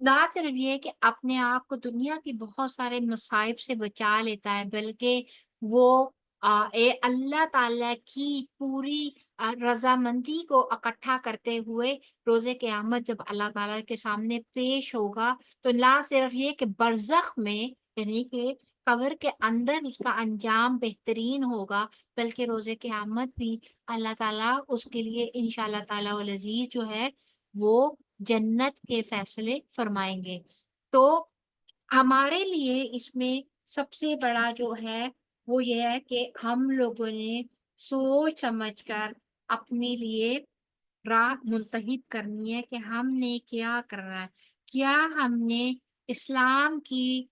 نہ صرف یہ کہ اپنے آپ کو دنیا کی بہت سارے مصائب سے بچا لیتا ہے بلکہ وہ اللہ تعالیٰ کی پوری رضامندی کو اکٹھا کرتے ہوئے روز قیامت جب اللہ تعالیٰ کے سامنے پیش ہوگا تو نہ صرف یہ کہ برزخ میں، یعنی کہ قبر کے اندر اس کا انجام بہترین ہوگا، بلکہ روز قیامت بھی اللہ تعالیٰ اس کے لیے انشاءاللہ تعالیٰ العزیز جو ہے وہ جنت کے فیصلے فرمائیں گے۔ تو ہمارے لیے اس میں سب سے بڑا جو ہے وہ یہ ہے کہ ہم لوگوں نے سوچ سمجھ کر اپنے لیے راہ منتخب کرنی ہے کہ ہم نے کیا کرنا ہے. کیا ہم نے اسلام کی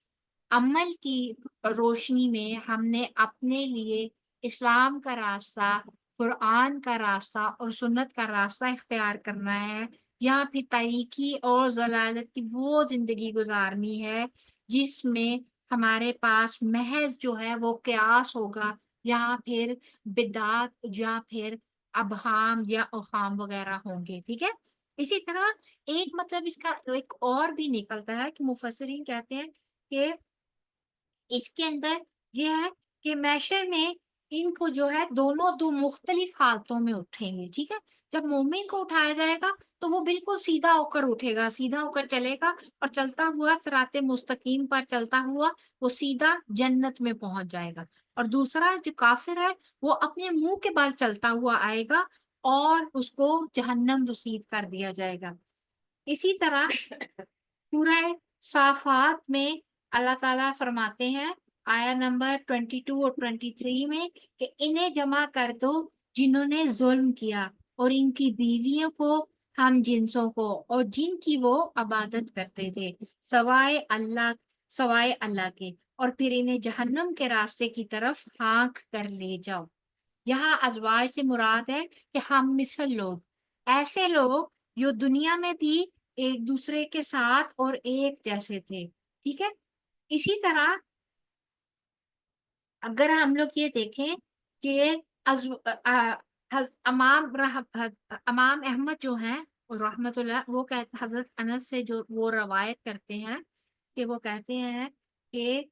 عمل کی روشنی میں ہم نے اپنے لیے اسلام کا راستہ، قرآن کا راستہ اور سنت کا راستہ اختیار کرنا ہے، یا پھر تاریکی اور ضلالت کی وہ زندگی گزارنی ہے جس میں ہمارے پاس محض جو ہے وہ قیاس ہوگا، یا پھر بدعات، یا پھر ابہام یا اوہام وغیرہ ہوں گے. ٹھیک ہے. اسی طرح ایک مطلب اس کا ایک اور بھی نکلتا ہے کہ مفسرین کہتے ہیں کہ اس کے اندر یہ ہے کہ میشر میں ان کو جو ہے دونوں دو مختلف حالتوں میں اٹھیں گے. ٹھیک ہے. جب مومن کو اٹھایا جائے گا تو وہ بالکل سیدھا ہو کر اٹھے گا، سیدھا ہو کر چلے گا اور چلتا ہوا صراط مستقیم پر چلتا ہوا وہ سیدھا جنت میں پہنچ جائے گا. اور دوسرا جو کافر ہے وہ اپنے منہ کے بال چلتا ہوا آئے گا اور اس کو جہنم رسید کر دیا جائے گا. اسی طرح سورہ صافات میں اللہ تعالیٰ فرماتے ہیں آیا نمبر 22 اور 23 میں کہ انہیں جمع کر دو جنہوں نے ظلم کیا، اور ان کی بیویوں کو، ہم جنسوں کو، اور جن کی وہ عبادت کرتے تھے سوائے اللہ کے، اور پھر انہیں جہنم کے راستے کی طرف ہانک کر لے جاؤ. یہاں ازواج سے مراد ہے کہ ہم مثل لوگ، ایسے لوگ جو دنیا میں بھی ایک دوسرے کے ساتھ اور ایک جیسے تھے. ٹھیک ہے. اسی طرح اگر ہم لوگ یہ دیکھیں کہ امام احمد جو ہیں رحمت اللہ، وہ حضرت انس سے جو وہ روایت کرتے ہیں کہ وہ کہتے ہیں کہ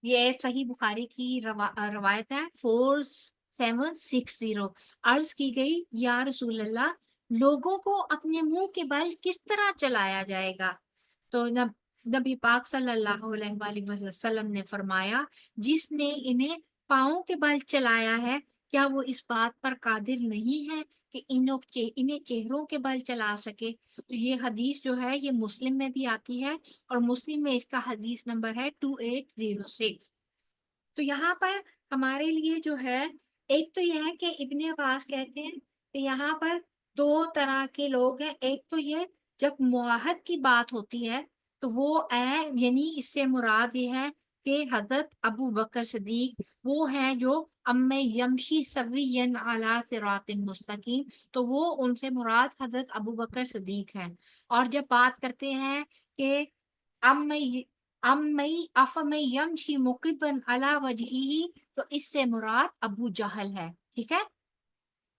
یہ صحیح بخاری کی روایت ہے 4760. عرض کی گئی یا رسول اللہ، لوگوں کو اپنے منہ کے بل کس طرح چلایا جائے گا؟ تو نبی پاک صلی اللہ علیہ وآلہ وسلم نے فرمایا، جس نے انہیں پاؤں کے بل چلایا ہے کیا وہ اس بات پر قادر نہیں ہے کہ انہیں چہروں کے بل چلا سکے؟ تو یہ حدیث جو ہے یہ مسلم میں بھی آتی ہے، اور مسلم میں اس کا حدیث نمبر ہے 2806. تو یہاں پر ہمارے لیے جو ہے ایک تو یہ ہے کہ ابن عباس کہتے ہیں کہ یہاں پر دو طرح کے لوگ ہیں. ایک تو یہ جب معاہد کی بات ہوتی ہے تو وہ یعنی اس سے مراد یہ ہے کہ حضرت ابو بکر صدیق وہ ہیں جو یمشی سویًا علی صراط مستقیم، تو وہ ان سے مراد حضرت ابو بکر صدیق ہیں. اور جب بات کرتے ہیں کہ افمن یمشی مقبا علی وجہہ، تو اس سے مراد ابو جہل ہے. ٹھیک ہے.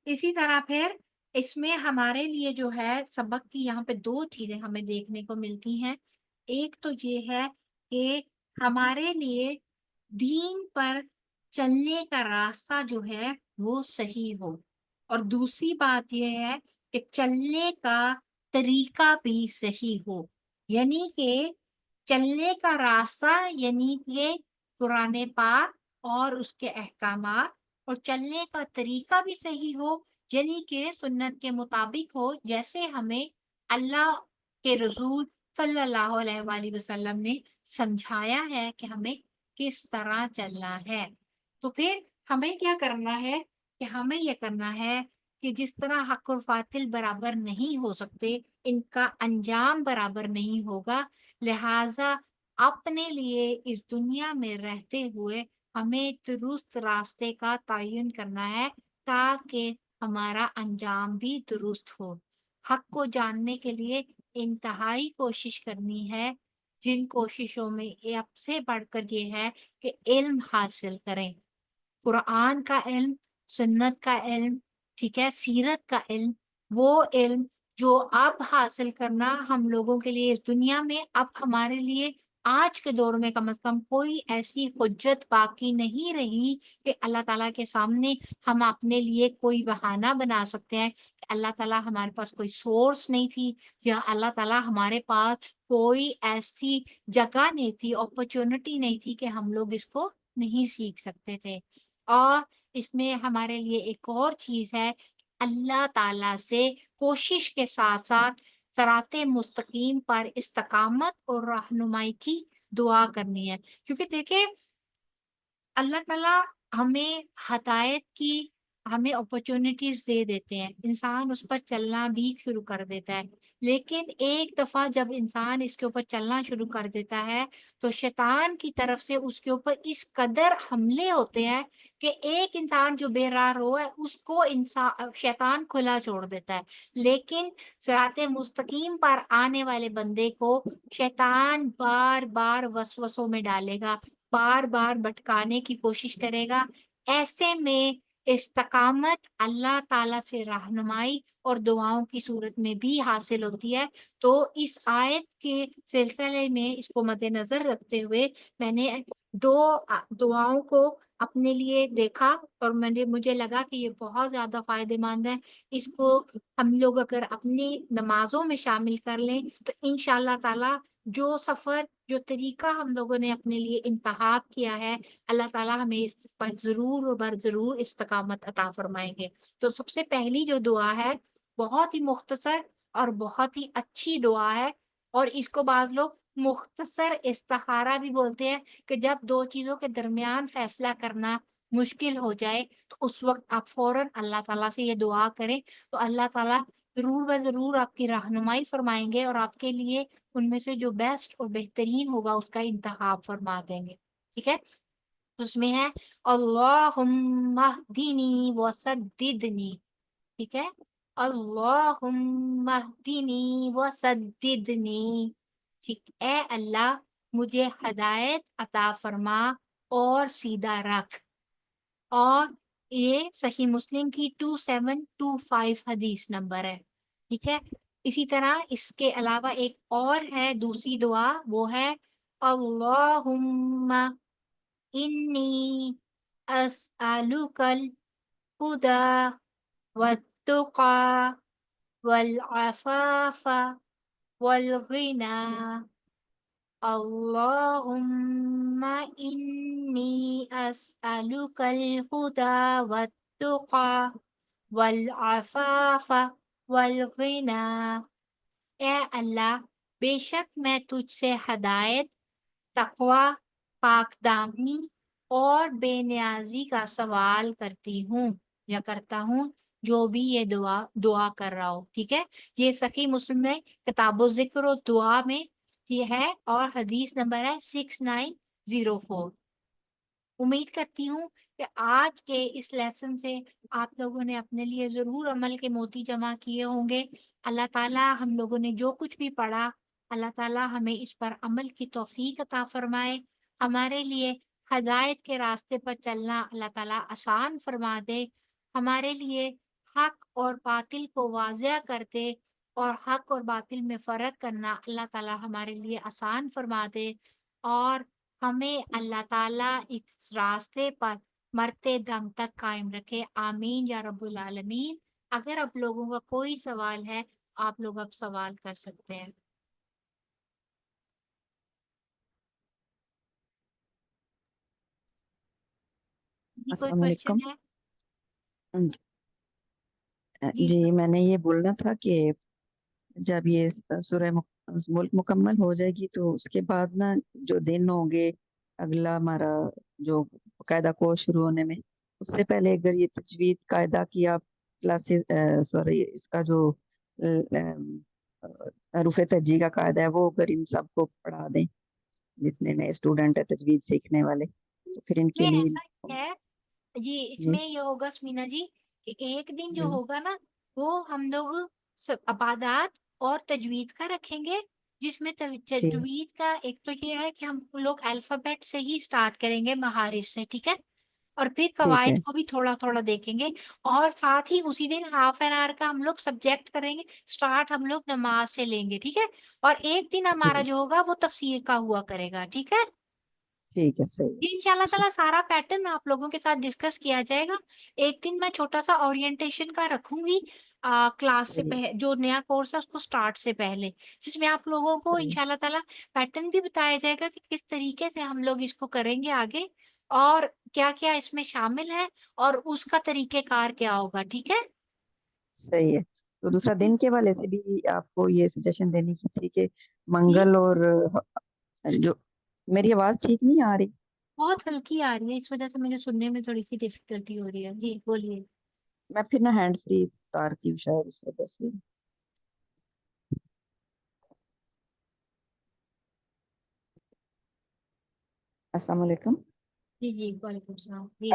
اسی طرح پھر اس میں ہمارے لیے جو ہے سبق کی یہاں پہ دو چیزیں ہمیں دیکھنے کو ملتی ہیں. ایک تو یہ ہے کہ ہمارے لیے دین پر چلنے کا راستہ جو ہے وہ صحیح ہو، اور دوسری بات یہ ہے کہ چلنے کا طریقہ بھی صحیح ہو. یعنی کہ چلنے کا راستہ یعنی کہ قرآن پاک اور اس کے احکامات، اور چلنے کا طریقہ بھی صحیح ہو یعنی کہ سنت کے مطابق ہو، جیسے ہمیں اللہ کے رسول صلی اللہ علیہ وآلہ وسلم نے سمجھایا ہے کہ ہمیں کس طرح چلنا ہے. تو پھر ہمیں کیا کرنا ہے کہ ہمیں یہ کرنا ہے کہ جس طرح حق اور باطل برابر نہیں ہو سکتے، ان کا انجام برابر نہیں ہوگا، لہٰذا اپنے لیے اس دنیا میں رہتے ہوئے ہمیں درست راستے کا تعین کرنا ہے تاکہ ہمارا انجام بھی درست ہو. حق کو جاننے کے لیے انتہائی کوشش کرنی ہے، جن کوششوں میں سب سے بڑھ کر یہ ہے کہ علم حاصل کریں، قرآن کا علم، سنت کا علم، ٹھیک ہے، سیرت کا علم، وہ علم جو اب حاصل کرنا ہم لوگوں کے لیے اس دنیا میں اب ہمارے لیے آج کے دور میں کم از کم کوئی ایسی حجت باقی نہیں رہی کہ اللہ تعالیٰ کے سامنے ہم اپنے لیے کوئی بہانہ بنا سکتے ہیں کہ اللہ تعالیٰ ہمارے پاس کوئی سورس نہیں تھی، یا اللہ تعالیٰ ہمارے پاس کوئی ایسی جگہ نہیں تھی، اپرچونٹی نہیں تھی کہ ہم لوگ اس کو نہیں سیکھ سکتے تھے. اور اس میں ہمارے لیے ایک اور چیز ہے، اللہ تعالیٰ سے کوشش کے ساتھ ساتھ صراط مستقیم پر استقامت اور رہنمائی کی دعا کرنی ہے، کیونکہ دیکھیں اللہ تعالیٰ ہمیں ہدایت کی ہمیں اپرچونٹیز دے دیتے ہیں، انسان اس پر چلنا بھی شروع کر دیتا ہے، لیکن ایک دفعہ جب انسان اس کے اوپر چلنا شروع کر دیتا ہے تو شیطان کی طرف سے اس کے اوپر اس قدر حملے ہوتے ہیں کہ ایک انسان جو بے راہ رو ہے اس کو شیطان کھلا چھوڑ دیتا ہے، لیکن صراط مستقیم پر آنے والے بندے کو شیطان بار بار وسوسوں میں ڈالے گا، بار بار بھٹکانے کی کوشش کرے گا۔ ایسے میں استقامت اللہ تعالیٰ سے رہنمائی اور دعاؤں کی صورت میں بھی حاصل ہوتی ہے۔ تو اس آیت کے سلسلے میں اس کو مد نظر رکھتے ہوئے میں نے دو دعاؤں کو اپنے لیے دیکھا اور مجھے لگا کہ یہ بہت زیادہ فائدہ مند ہے، اس کو ہم لوگ اگر اپنی نمازوں میں شامل کر لیں تو انشاءاللہ تعالیٰ جو سفر جو طریقہ ہم لوگوں نے اپنے لیے انتخاب کیا ہے اللہ تعالیٰ ہمیں اس پر ضرور و بر ضرور استقامت عطا فرمائیں گے۔ تو سب سے پہلی جو دعا ہے بہت ہی مختصر اور بہت ہی اچھی دعا ہے، اور اس کو بعض لوگ مختصر استخارہ بھی بولتے ہیں کہ جب دو چیزوں کے درمیان فیصلہ کرنا مشکل ہو جائے تو اس وقت آپ فوراً اللہ تعالیٰ سے یہ دعا کریں تو اللہ تعالیٰ ضرور و ضرور آپ کی رہنمائی فرمائیں گے اور آپ کے لیے ان میں سے جو بیسٹ اور بہترین ہوگا اس کا انتخاب فرما دیں گے، ٹھیک ہے۔ اس میں ہے اللہم اہدنی وسددنی، ٹھیک ہے، اللہم اہدنی وسددنی، ٹھیک، اے اللہ مجھے ہدایت عطا فرما اور سیدھا رکھ، اور یہ صحیح مسلم کی 2725 حدیث نمبر ہے، ٹھیک ہے۔ اسی طرح اس کے علاوہ ایک اور ہے دوسری دعا، وہ ہے اللہم انی اسألک الہدی والتقی والعفاف والغنی، اللہم انی اسألک الہدی والتقی والعفاف والغنی، اے اللہ بے شک میں تجھ سے ہدایت، تقوی، پاک دامنی اور بے نیازی کا سوال کرتی ہوں یا کرتا ہوں، جو بھی یہ دعا کر رہا ہو، ٹھیک ہے۔ یہ صحیح مسلم میں کتاب و ذکر و دعا میں یہ ہے اور حدیث نمبر ہے 6904۔ امید کرتی ہوں کہ آج کے اس لیسن سے آپ لوگوں نے اپنے لیے ضرور عمل کے موتی جمع کیے ہوں گے۔ اللہ تعالیٰ ہم لوگوں نے جو کچھ بھی پڑھا اللہ تعالیٰ ہمیں اس پر عمل کی توفیق عطا فرمائے، ہمارے لیے ہدایت کے راستے پر چلنا اللہ تعالیٰ آسان فرما دے، ہمارے لیے حق اور باطل کو واضح کر دے اور حق اور باطل میں فرق کرنا اللہ تعالیٰ ہمارے لیے آسان فرما دے، اور ہمیں اللہ تعالیٰ اس راستے پر مرتے دم تک قائم رکھے، آمین یا رب العالمین۔ اگر آپ لوگوں کا کوئی سوال ہے آپ لوگ اب سوال کر سکتے ہیں۔ جی کوئی السلام کوشچن علیکم۔ ہے؟ جی جی میں نے یہ بولنا تھا کہ جب یہ سورہ ملک مکمل ہو جائے گی تو اس کے بعد نا جو دن ہوں گے اگلا ہمارا جو قاعدہ کورس شروع ہونے میں، اس سے پہلے اگر یہ تجوید قاعدہ کی آپ کلاسز سوری اس کا جو حروف تہجی کا قاعدہ ہے وہ اگر ان سب کو پڑھا دیں جتنے نئے اسٹوڈنٹ ہیں تجوید سیکھنے والے، تو پھر ان کے میں لیے ایسا ہی ہے جی، اس جی میں یہ ہوگا سمینا جی کہ ایک دن جو جی ہوگا نا وہ ہم لوگ عبادات اور تجوید کا رکھیں گے، جس میں ٹھیک تجوید کا ایک تو یہ ہے کہ ہم لوگ الفابیٹ سے ہی سٹارٹ کریں گے مہارش سے، ٹھیک ہے، اور پھر ٹھیک ہے قواعد کو بھی تھوڑا تھوڑا دیکھیں گے، اور ساتھ ہی اسی دن ہاف این آور کا ہم لوگ سبجیکٹ کریں گے، سٹارٹ ہم لوگ نماز سے لیں گے، ٹھیک ہے، اور ایک دن ہمارا ٹھیک جو ہوگا وہ تفسیر کا ہوا کرے گا، ٹھیک ہے۔ ٹھیک ہے صحیح ان شاء اللہ تعالیٰ سارا پیٹرن آپ لوگوں کے ساتھ ڈسکس کیا جائے گا۔ ایک دن میں چھوٹا سا اورینٹیشن کا رکھوں گی کلاس سے صحیح جو نیا کورس ہے اس کو سٹارٹ سے پہلے، جس میں آپ لوگوں کو ان صحیح شاء اللہ تعالیٰ پیٹرن بھی بتایا جائے گا کہ کس طریقے سے ہم لوگ اس کو کریں گے آگے، اور کیا کیا اس میں شامل ہے اور اس کا طریقہ کار کیا ہوگا، ٹھیک ہے۔ صحیح ہے تو دوسرا دن کے حوالے سے بھی آپ کو یہ سجیشن دینی کی تھی کہ جی منگل اور جو میری آواز ٹھیک نہیں آ رہی. بہت ہلکی آ رہی ہے، اس وجہ سے مجھے سننے میں تھوڑی سی ڈیفیکلٹی ہو رہی ہے. جی بولیے. میں پھر نا ہینڈ فری اتارتی ہوں شاید اس وجہ سے. السلام علیکم. جی جی وعلیکم السلام. جی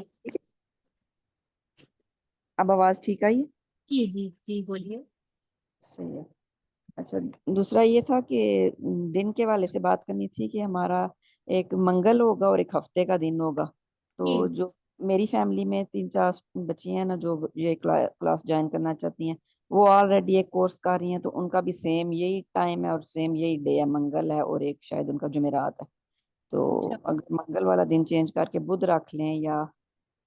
اب آواز ٹھیک آئی؟ جی جی جی بولیے. صحیح ہے. اچھا دوسرا یہ تھا کہ دن کے والے سے بات کرنی تھی کہ ہمارا ایک منگل ہوگا اور ایک ہفتے کا دن ہوگا. تو جی جو میری فیملی میں 3-4 بچی ہیں نا جو یہ کلاس جوائن کرنا چاہتی ہیں وہ آلریڈی ایک کورس کر رہی ہیں تو ان کا بھی سیم یہی ٹائم ہے اور سیم یہی ڈے ہے، منگل ہے اور ایک شاید ان کا جمعرات ہے. تو اچھا. اگر منگل والا دن چینج کر کے بدھ رکھ لیں یا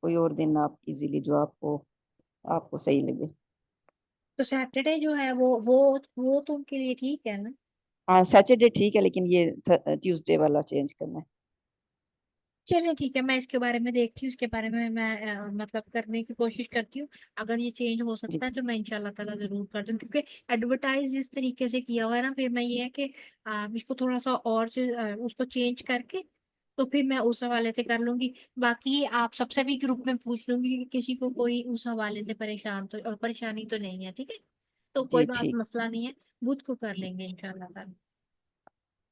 کوئی اور دن آپ ایزیلی جو آپ کو صحیح لگے. تو سیٹرڈے جو ہے وہ تو ان کے لیے ٹھیک ہے نا؟ ہاں سیٹرڈے ٹھیک ہے لیکن یہ ٹیوزڈے والا چینج کرنا ہے. چلے ٹھیک ہے، میں اس کے بارے میں دیکھتی ہوں، اس کے بارے میں مطلب کرنے کی کوشش کرتی ہوں. اگر یہ چینج ہو جی سکتا ہے تو میں انشاءاللہ تعالیٰ ضرور کر دوں، کیونکہ ایڈورٹائز اس طریقے سے کیا ہوا ہے نا، پھر میں یہ ہے کہ اس کو تھوڑا سا اور اس کو چینج کر کے تو پھر میں اس حوالے سے کر لوں گی. باقی آپ سب سے بھی گروپ میں پوچھ لوں گی کہ کسی کو کوئی اس حوالے سے پریشانی تو نہیں ہے. ٹھیک ہے، تو جی کوئی بات ٹھیک. مسئلہ نہیں ہے، بدھ کو کر لیں گے انشاءاللہ تعالیٰ.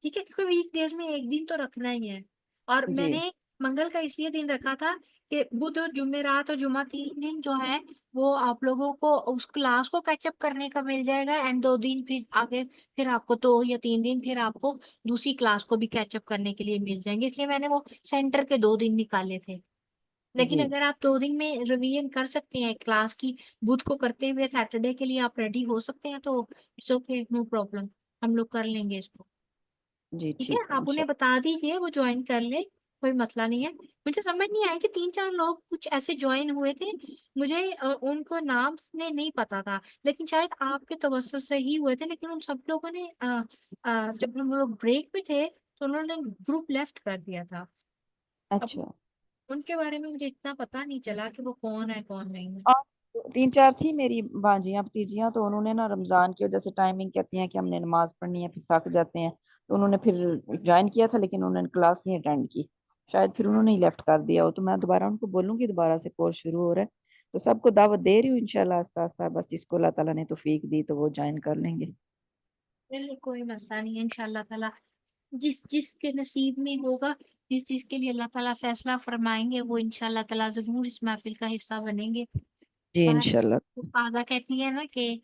ٹھیک ہے، کیونکہ ویک ڈیز میں ایک دن تو رکھنا ہی ہے. اور میں جی نے منگل کا اس لیے دن رکھا تھا کہ بدھ اور جمعرات اور جمعہ 3 دن جو ہے وہ آپ لوگوں کو اس کلاس کو کیچ اپ کرنے کا مل جائے گا، اینڈ 2 دن پھر آگے پھر آپ کو 2 یا 3 دن پھر آپ کو دوسری کلاس کو بھی کیچ اپ کرنے کے لیے مل جائیں گے. اس لیے میں نے وہ سینٹر کے 2 دن نکالے تھے. لیکن جی اگر آپ 2 دن میں ریویژن کر سکتے ہیں کلاس کی، بدھ کو کرتے ہوئے سیٹرڈے کے لیے آپ ریڈی ہو سکتے ہیں تو اٹس اوکے، نو پرابلم، ہم لوگ کر لیں گے اس کو. جی ٹھیک ہے، ٹھیک ہے آپ انہیں بتا دیجئے، وہ جوائن کر لے، کوئی مسئلہ نہیں ہے. مجھے سمجھ نہیں آیا کہ 3-4 لوگ کچھ ایسے جوائن ہوئے تھے، مجھے ان کو نام نے نہیں پتا تھا، لیکن شاید آپ کے توسط سے ہی ہوئے تھے. لیکن ان سب لوگوں نے جب ہم لوگ بریک پہ تھے تو انہوں نے گروپ لیفٹ کر دیا تھا. اب اچھا. ان کے بارے میں مجھے اتنا پتا نہیں چلا کہ وہ کون ہے کون نہیں ہے. اور 3-4 تھی میری بانجیاں بتیجیاں تو انہوں نے نا رمضان کی وجہ سے ٹائمنگ کہتی ہیں کہ ہم نے نماز پڑھنی ہے پھر تھک جاتے ہیں تو انہوں نے پھر جوائن کیا تھا لیکن انہوں نے کلاس نہیں اٹینڈ کی. شاید پھر انہوں نے لیفٹ کر دیا ہو تو میں دوبارہ ان کو بولوں گی دوبارہ سے کورس شروع ہو رہا ہے تو سب کو دعوت دے رہی ہوں انشاءاللہ آہستہ آہستہ. بس جس کو اللہ تعالیٰ نے توفیق دی تو وہ جوائن کر لیں گے. چلیے کوئی مسئلہ نہیں ہے، انشاءاللہ تعالیٰ جس جس کے نصیب میں ہوگا، جس چیز کے لیے اللہ تعالیٰ فیصلہ فرمائیں گے وہ انشاءاللہ تعالیٰ ضرور اس محفل کا حصہ بنیں گے. جی اور انشاءاللہ. استاذہ کہتی ہے نا کہ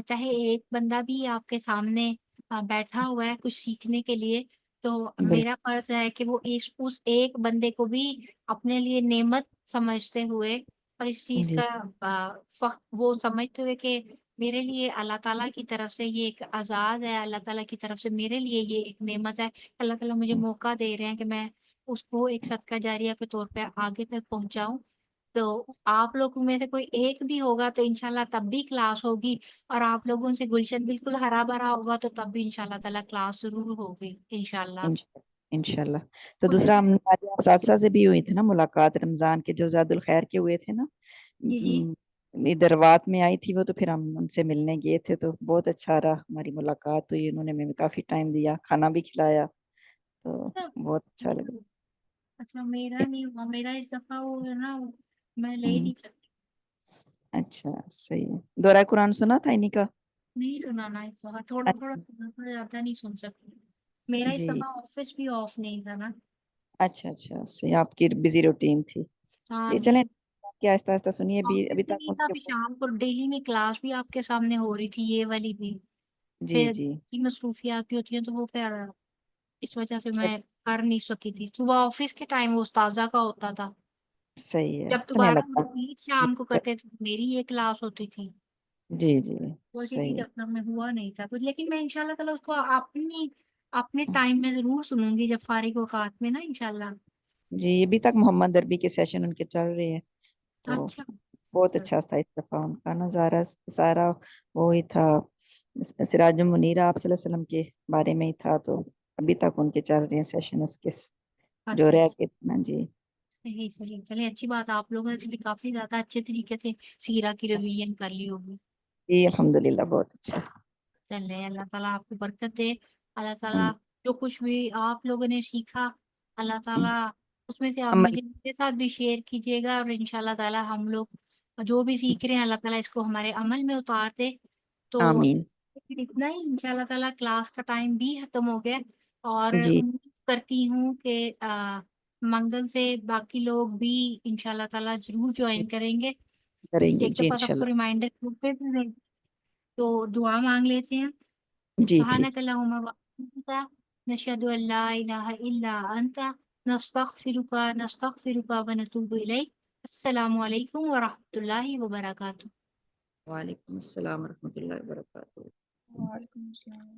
چاہے ایک بندہ بھی آپ کے سامنے بیٹھا ہوا ہے کچھ سیکھنے کے لیے، تو بالکل. میرا فرض ہے کہ وہ اس ایک بندے کو بھی اپنے لیے نعمت سمجھتے ہوئے اور اس چیز جی کا وہ سمجھتے ہوئے کہ میرے لیے اللہ تعالیٰ کی طرف سے یہ ایک اعزاز ہے، اللہ تعالیٰ کی طرف سے میرے لیے یہ ایک نعمت ہے، اللہ تعالیٰ مجھے موقع دے رہے ہیں کہ میں اس کو ایک صدقہ جاریہ کے طور پہ آگے تک پہنچاؤں. تو آپ لوگوں میں سے کوئی ایک بھی ہوگا تو انشاءاللہ تب بھی کلاس ہوگی، اور آپ لوگوں سے گلشن بالکل ہرا بھرا ہوگا تو تب بھی انشاءاللہ تعالیٰ کلاس ضرور ہوگی انشاءاللہ. انشاءاللہ. تو اس دوسرا میں ہمارے اساتذہ سے بھی ہوئی تھی نا ملاقات رمضان کے جو زاد الخیر کے ہوئے تھے نا. جی جی ادھر وات میں آئی تھی وہ تو پھر ہم ان سے ملنے گئے تھے تو بہت اچھا رہا ہماری ملاقات ہوئی. انہوں نے ہمیں کافی ٹائم دیا، کھانا بھی کھلایا تو اچھا. بہت اچھا لگا. اچھا میرا نہیں ہوا، میرا اس دفعہ وہ ہے نا میں لے ہم، نہیں سکتی. اچھا صحیح ہے. دورہ قرآن سنا تھا انہیں کا؟ نہیں سنانا اس دفعہ، تھوڑا تھوڑا سنا تھا، زیادہ نہیں سن سکتی. میرا اس جی دفعہ آفس بھی آف نہیں تھا نا. اچھا اچھا صحیح. آپ کی بزی روٹین تھی. ہاں یہ چلیں کہ آہستہ آہستہ سنیے آفس ابھی بھی تک نہیں ان تھا، کے ابھی شام کو ڈیلی میں کلاس بھی آپ کے سامنے ہو رہی تھی، یہ والی بھی جی پھر جی مصروفیات بھی ہوتی ہیں تو وہ پھر اس وجہ سے چل- میں کر نہیں سکی تھی. صبح آفس کے ٹائم وہ استاذہ کا ہوتا تھا، صحیح ہے. جب اچھا نہیں دوبارہ لگتا. repeat شام کو کرتے تھے میری یہ کلاس ہوتی تھی. جی جی وہ کسی صحیح ہے. چکر میں ہوا نہیں تھا کچھ، لیکن میں انشاءاللہ تعالیٰ اس کو اپنے ٹائم میں ضرور سنوں گی جب فارغ اوقات میں نا انشاءاللہ. جی ابھی تک محمد عربی کے سیشن ان کے چل رہے ہیں تو اچھا. بہت اچھا تھا اس دفعہ ان کا نظارہ سارا وہی تھا. سراج المنیر آپ صلی اللہ علیہ وسلم کے بارے میں ہی تھا تو ابھی تک ان کے چل رہے ہیں سیشن اس کے جو اچھا رہ اچھا کے نا. جی صحیح صحیح. چلے اچھی بات ہے، آپ لوگوں نے تو بھی کافی زیادہ اچھے طریقے سے سیرہ کی ریویژن کر لی ہوگی. جی الحمدللہ بہت اچھا. چلے اللہ تعالیٰ آپ کو برکت دے. اللہ تعالیٰ ہم جو کچھ بھی آپ لوگوں نے سیکھا اللہ تعالیٰ اس میں سے آپ عمل. مجھے میرے ساتھ بھی شیئر کیجیے گا، اور انشاءاللہ تعالیٰ ہم لوگ جو بھی سیکھ رہے ہیں اللہ تعالیٰ اس کو ہمارے عمل میں اتار دے. تو آمین. پھر اتنا ہی، انشاءاللہ تعالیٰ کلاس کا ٹائم بھی ختم ہو گیا، اور جی امید کرتی ہوں کہ منگل سے باقی لوگ بھی انشاءاللہ تعالیٰ ضرور جوائن کریں گے. کریں گے ایک جی دفعہ سب کو انشاءاللہ. ریمائنڈر تو دعا مانگ لیتے ہیں. جی ٹھیک. سبحانك اللهم وبحمدك نشهد أن لا إله إلا أنت نستغفرك ونتوب إليك. السلام عليكم ورحمة الله وبركاته. وعلیکم السلام ورحمۃ اللہ وبرکاتہ. وعلیکم السلام.